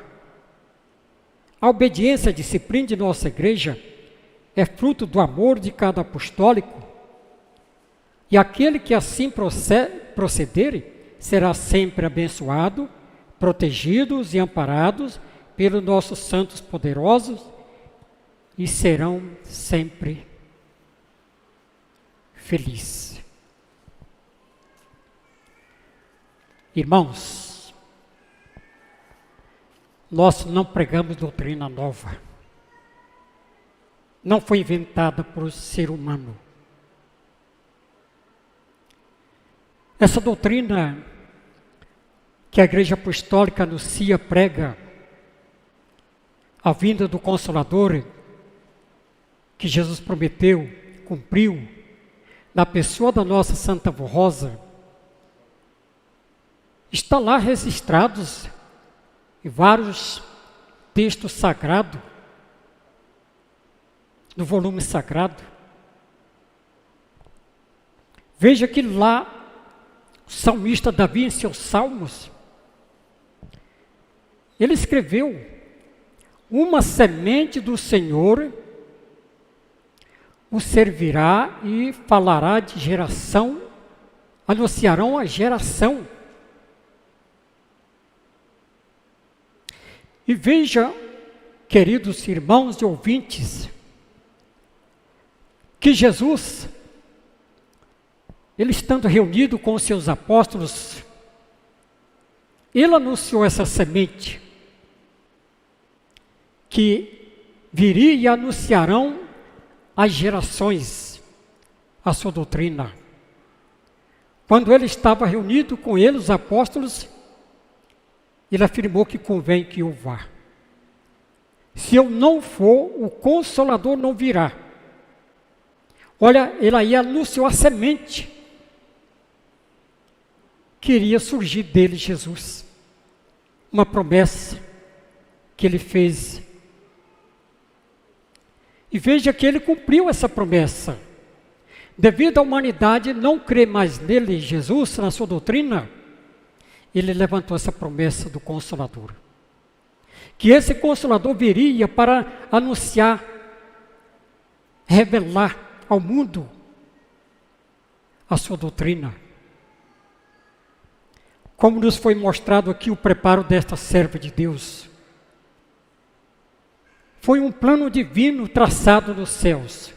A obediência à disciplina de nossa igreja é fruto do amor de cada apostólico E aquele que assim proceder será sempre abençoado, protegidos e amparados pelos nossos santos poderosos e serão sempre felizes. Irmãos, nós não pregamos doutrina nova. Não foi inventada por ser humano. Essa doutrina que a Igreja Apostólica anuncia, prega, a vinda do Consolador, que Jesus prometeu, cumpriu, na pessoa da nossa Santa Avó Rosa, está lá registrados em vários textos sagrados, no volume sagrado. Veja que lá, o salmista Davi, em seus salmos, ele escreveu: uma semente do Senhor o servirá e falará de geração, anunciarão a geração. E veja, queridos irmãos e ouvintes, que Jesus, ele estando reunido com os seus apóstolos, ele anunciou essa semente, que viria e anunciarão às gerações a sua doutrina. Quando ele estava reunido com eles, os apóstolos, ele afirmou que convém que eu vá. Se eu não for, o Consolador não virá. Olha, ele aí anunciou a semente que iria surgir dele, Jesus. Uma promessa que ele fez. E veja que ele cumpriu essa promessa. Devido à humanidade não crer mais nele, Jesus, na sua doutrina, ele levantou essa promessa do Consolador. Que esse Consolador viria para anunciar, revelar ao mundo a sua doutrina. Como nos foi mostrado aqui o preparo desta serva de Deus. Foi um plano divino traçado nos céus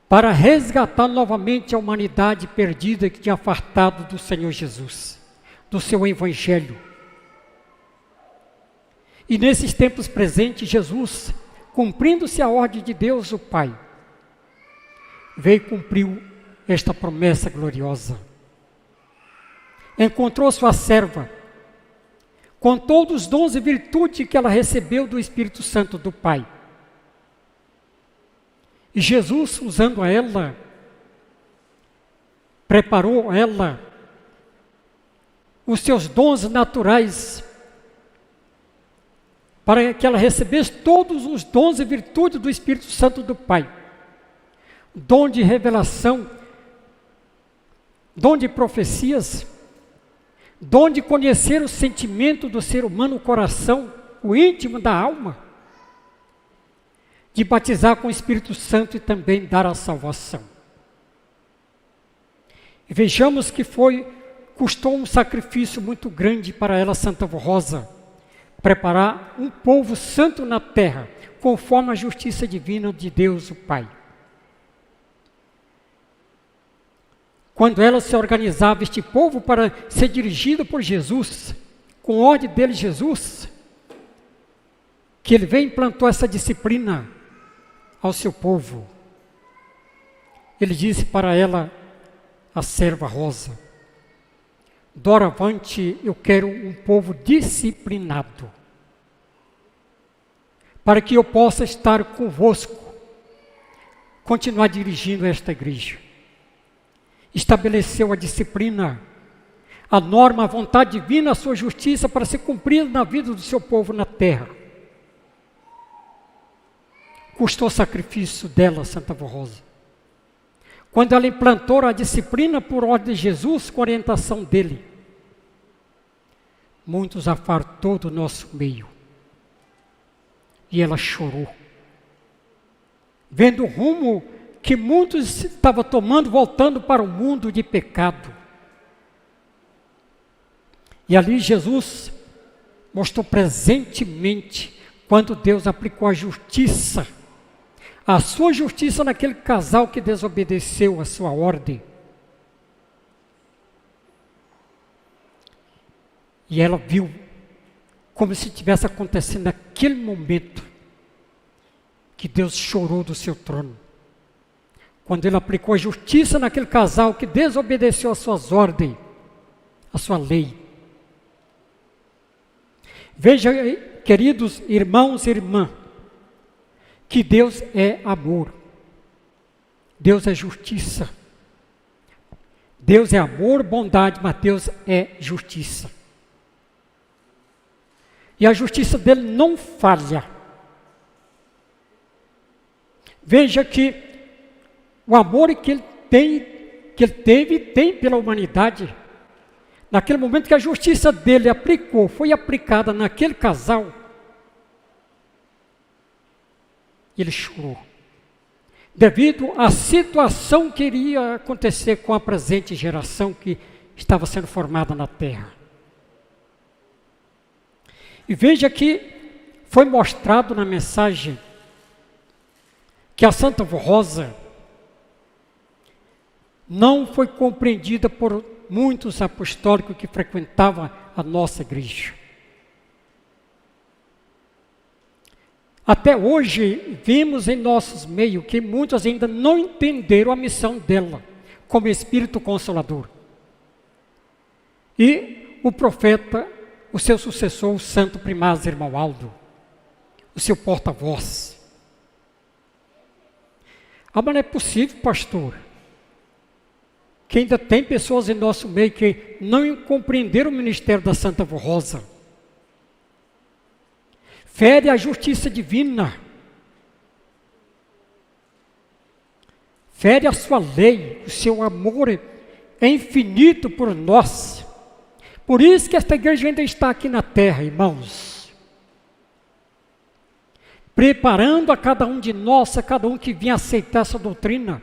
para resgatar novamente a humanidade perdida que tinha afastado do Senhor Jesus, do seu Evangelho. E nesses tempos presentes, Jesus, cumprindo-se a ordem de Deus, o Pai, veio e cumpriu esta promessa gloriosa. Encontrou sua serva, com todos os dons e virtudes que ela recebeu do Espírito Santo do Pai. E Jesus, usando ela, preparou ela, os seus dons naturais, para que ela recebesse todos os dons e virtudes do Espírito Santo do Pai. Dom de revelação, dom de profecias, dom de conhecer o sentimento do ser humano, o coração, o íntimo da alma, de batizar com o Espírito Santo e também dar a salvação. E vejamos que custou um sacrifício muito grande para ela, Santa Avó Rosa, preparar um povo santo na terra, conforme a justiça divina de Deus, o Pai. Quando ela se organizava, este povo, para ser dirigido por Jesus, com ordem dele, Jesus, que ele veio e implantou essa disciplina ao seu povo. Ele disse para ela, a serva Rosa: doravante eu quero um povo disciplinado, para que eu possa estar convosco, continuar dirigindo esta igreja. Estabeleceu a disciplina, a norma, a vontade divina, a sua justiça para ser cumprida na vida do seu povo na terra. Custou o sacrifício dela, Santa Avó Rosa. Quando ela implantou a disciplina por ordem de Jesus, com orientação dele, muitos apartou do nosso meio. E ela chorou, vendo o rumo que muitos estavam tomando, voltando para o mundo de pecado. E ali Jesus mostrou presentemente quando Deus aplicou a justiça, a sua justiça naquele casal que desobedeceu a sua ordem. E ela viu como se tivesse acontecendo naquele momento que Deus chorou do seu trono. Quando ele aplicou a justiça naquele casal que desobedeceu às suas ordens, a sua lei. Veja, queridos irmãos e irmãs, que Deus é amor. Deus é justiça. Deus é amor, bondade, mas Deus é justiça. E a justiça dele não falha. Veja que o amor que ele teve e tem pela humanidade, naquele momento que a justiça dele foi aplicada naquele casal, ele chorou. Devido à situação que iria acontecer com a presente geração que estava sendo formada na terra. E veja que foi mostrado na mensagem que a Santa Rosa não foi compreendida por muitos apostólicos que frequentavam a nossa igreja. Até hoje, vimos em nossos meios que muitos ainda não entenderam a missão dela como Espírito Consolador. E o profeta, o seu sucessor, o santo primaz irmão Aldo, o seu porta-voz. Ah, mas não é possível, pastor, que ainda tem pessoas em nosso meio que não compreenderam o ministério da Santa Rosa. Fere a justiça divina. Fere a sua lei, o seu amor é infinito por nós. Por isso que esta igreja ainda está aqui na terra, irmãos. Preparando a cada um de nós, a cada um que vinha aceitar essa doutrina,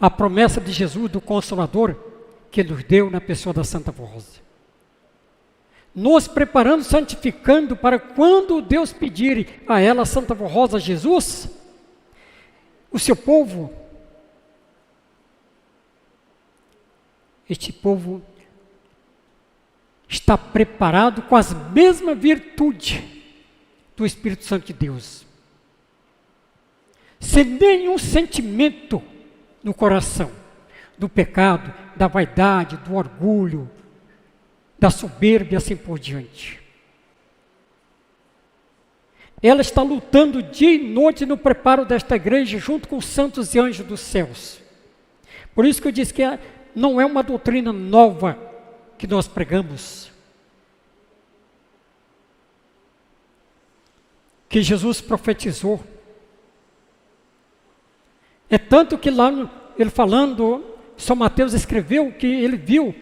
a promessa de Jesus, do Consolador, que nos deu na pessoa da Santa Rosa. Nos preparando, santificando, para quando Deus pedir a ela, Santa Rosa, Jesus, o seu povo, este povo está preparado com as mesmas virtudes do Espírito Santo de Deus. Sem nenhum sentimento no coração, do pecado, da vaidade, do orgulho, da soberba e assim por diante. Ela está lutando dia e noite no preparo desta igreja junto com os santos e anjos dos céus. Por isso que eu disse que não é uma doutrina nova que nós pregamos. Que Jesus profetizou. É tanto que lá, ele falando, São Mateus escreveu que ele viu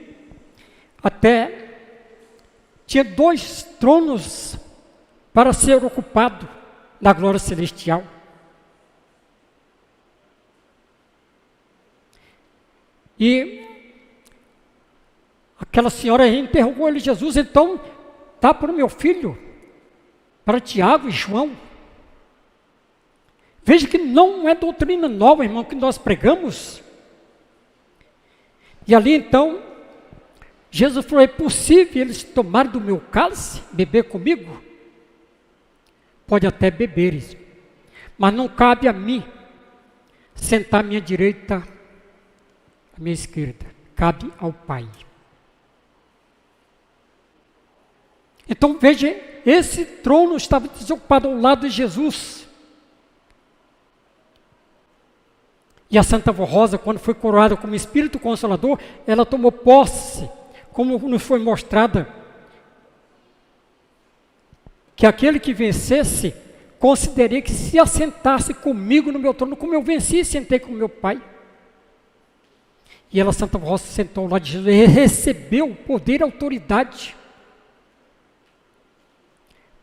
até tinha 2 tronos para ser ocupado na glória celestial. E aquela senhora interrogou ele, Jesus, então dá para o meu filho, para Tiago e João. Veja que não é doutrina nova, irmão, que nós pregamos. E ali então, Jesus falou, é possível eles tomarem do meu cálice, beber comigo? Pode até beberes, mas não cabe a mim sentar à minha direita, à minha esquerda. Cabe ao Pai. Então veja, esse trono estava desocupado ao lado de Jesus. E a Santa Rosa, quando foi coroada como Espírito Consolador, ela tomou posse, como nos foi mostrada, que aquele que vencesse, consideraria que se assentasse comigo no meu trono, como eu venci e sentei com meu Pai. E ela, Santa Rosa, sentou lá de Jesus e recebeu poder e autoridade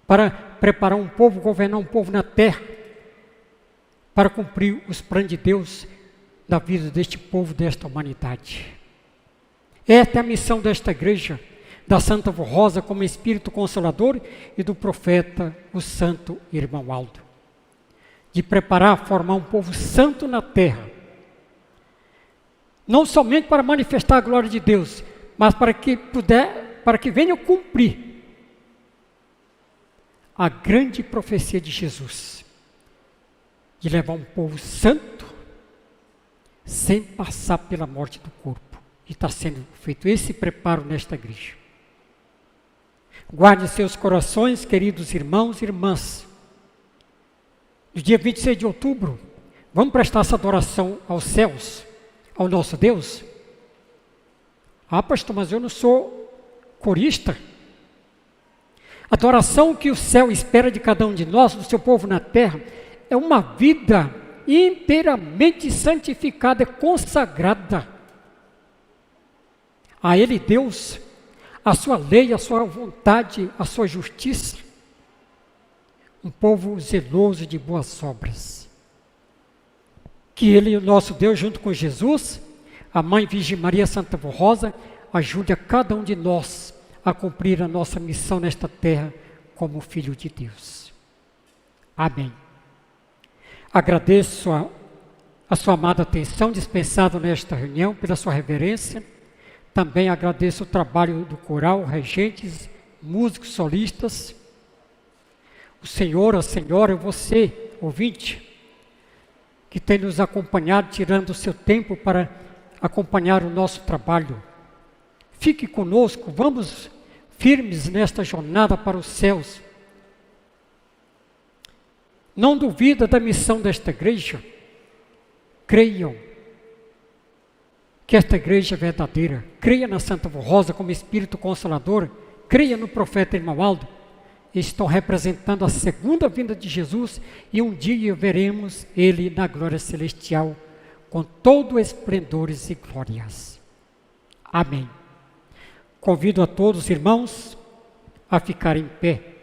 para preparar um povo, governar um povo na terra, para cumprir os planos de Deus na vida deste povo, desta humanidade. Esta é a missão desta igreja, da Santa Avó Rosa, como Espírito Consolador, e do profeta, o santo irmão Aldo, de preparar, formar um povo santo na terra, não somente para manifestar a glória de Deus, mas para que venham cumprir a grande profecia de Jesus, de levar um povo santo, sem passar pela morte do corpo. E está sendo feito esse preparo nesta igreja. Guarde seus corações, queridos irmãos e irmãs. No dia 26 de outubro, vamos prestar essa adoração aos céus, ao nosso Deus. Ah, pastor, mas eu não sou corista. A adoração que o céu espera de cada um de nós, do seu povo na terra, é uma vida inteiramente santificada, consagrada a Ele, Deus, a sua lei, a sua vontade, a sua justiça. Um povo zeloso de boas obras. Que Ele, o nosso Deus, junto com Jesus, a Mãe Virgem Maria, Santa Avó Rosa, ajude a cada um de nós a cumprir a nossa missão nesta terra como filho de Deus. Amém. Agradeço a sua amada atenção dispensada nesta reunião, pela sua reverência. Também agradeço o trabalho do coral, regentes, músicos, solistas. O senhor, a senhora, você, ouvinte, que tem nos acompanhado, tirando o seu tempo para acompanhar o nosso trabalho. Fique conosco, vamos firmes nesta jornada para os céus. Não duvida da missão desta igreja. Creiam que esta igreja é verdadeira. Creia na Santa Avó Rosa como Espírito Consolador. Creia no profeta irmão Aldo. Estão representando a segunda vinda de Jesus e um dia veremos Ele na glória celestial com todo esplendores e glórias. Amém. Convido a todos os irmãos a ficarem em pé.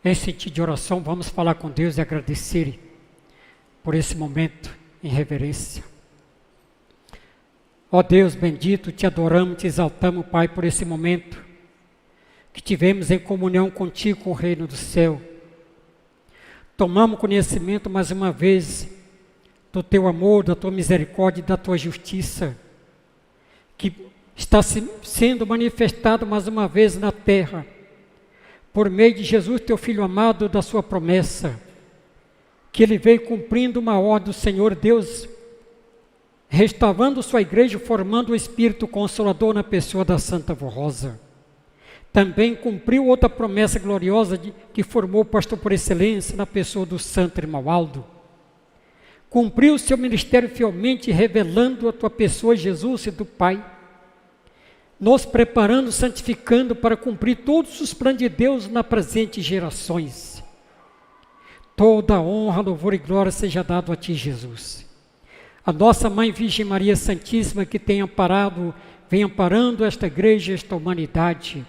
Em sentido de oração, vamos falar com Deus e agradecer por esse momento em reverência. Ó Deus bendito, te adoramos, te exaltamos, Pai, por esse momento que tivemos em comunhão contigo, com o reino do céu. Tomamos conhecimento mais uma vez do teu amor, da tua misericórdia e da tua justiça, que está sendo manifestado mais uma vez na terra, por meio de Jesus, teu Filho amado, da sua promessa, que Ele veio cumprindo uma ordem do Senhor Deus, restaurando sua igreja, formando o Espírito Consolador na pessoa da Santa Avó Rosa. Também cumpriu outra promessa gloriosa que formou o pastor por excelência na pessoa do santo irmão Aldo. Cumpriu o seu ministério fielmente, revelando a tua pessoa, Jesus, e do Pai, nos preparando, santificando para cumprir todos os planos de Deus nas presentes gerações. Toda honra, louvor e glória seja dado a ti, Jesus. A nossa Mãe Virgem Maria Santíssima, que vem amparando esta igreja, esta humanidade,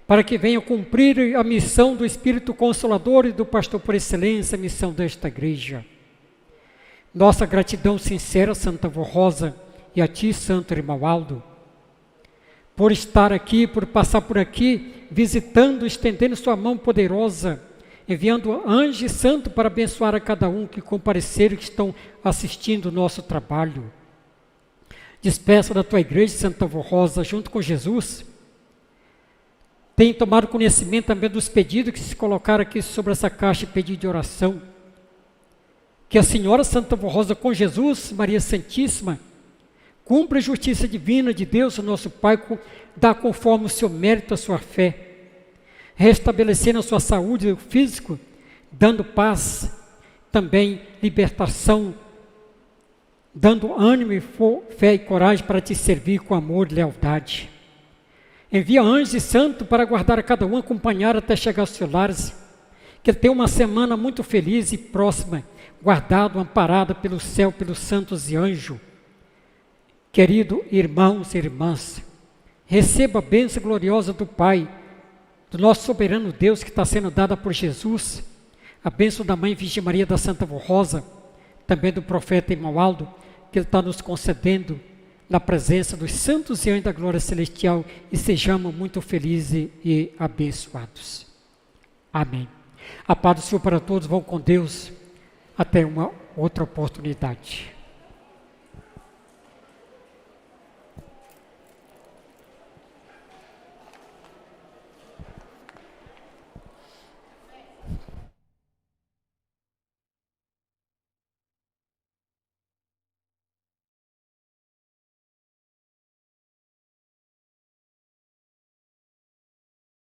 para que venha cumprir a missão do Espírito Consolador e do pastor por excelência, a missão desta igreja. Nossa gratidão sincera, Santa Avó Rosa, e a ti, Santo irmão Aldo, por estar aqui, por passar por aqui, visitando, estendendo sua mão poderosa, enviando anjo e santo para abençoar a cada um que compareceram, que estão assistindo o nosso trabalho. Despeça da tua igreja, Santa Avó Rosa, junto com Jesus. Tem tomado conhecimento também dos pedidos que se colocaram aqui sobre essa caixa de pedido de oração. Que a Senhora Santa Avó Rosa, com Jesus, Maria Santíssima, cumpra a justiça divina de Deus, o nosso Pai, dá conforme o seu mérito, a sua fé, restabelecendo a sua saúde física, dando paz, também libertação, dando ânimo, fé e coragem para te servir com amor e lealdade. Envia anjos e santos para guardar a cada um, acompanhar até chegar aos seus lares, que ele tenha uma semana muito feliz e próxima, guardado, amparado pelo céu, pelos santos e anjos. Querido irmãos e irmãs, Receba a bênção gloriosa do Pai, do nosso soberano Deus que está sendo dada por Jesus, a bênção da Mãe Virgem Maria da Santa Rosa, também do profeta Irmão que Ele está nos concedendo na presença dos santos e anjos da glória celestial, e sejamos muito felizes e abençoados. Amém. A paz do Senhor para todos, vão com Deus, até uma outra oportunidade.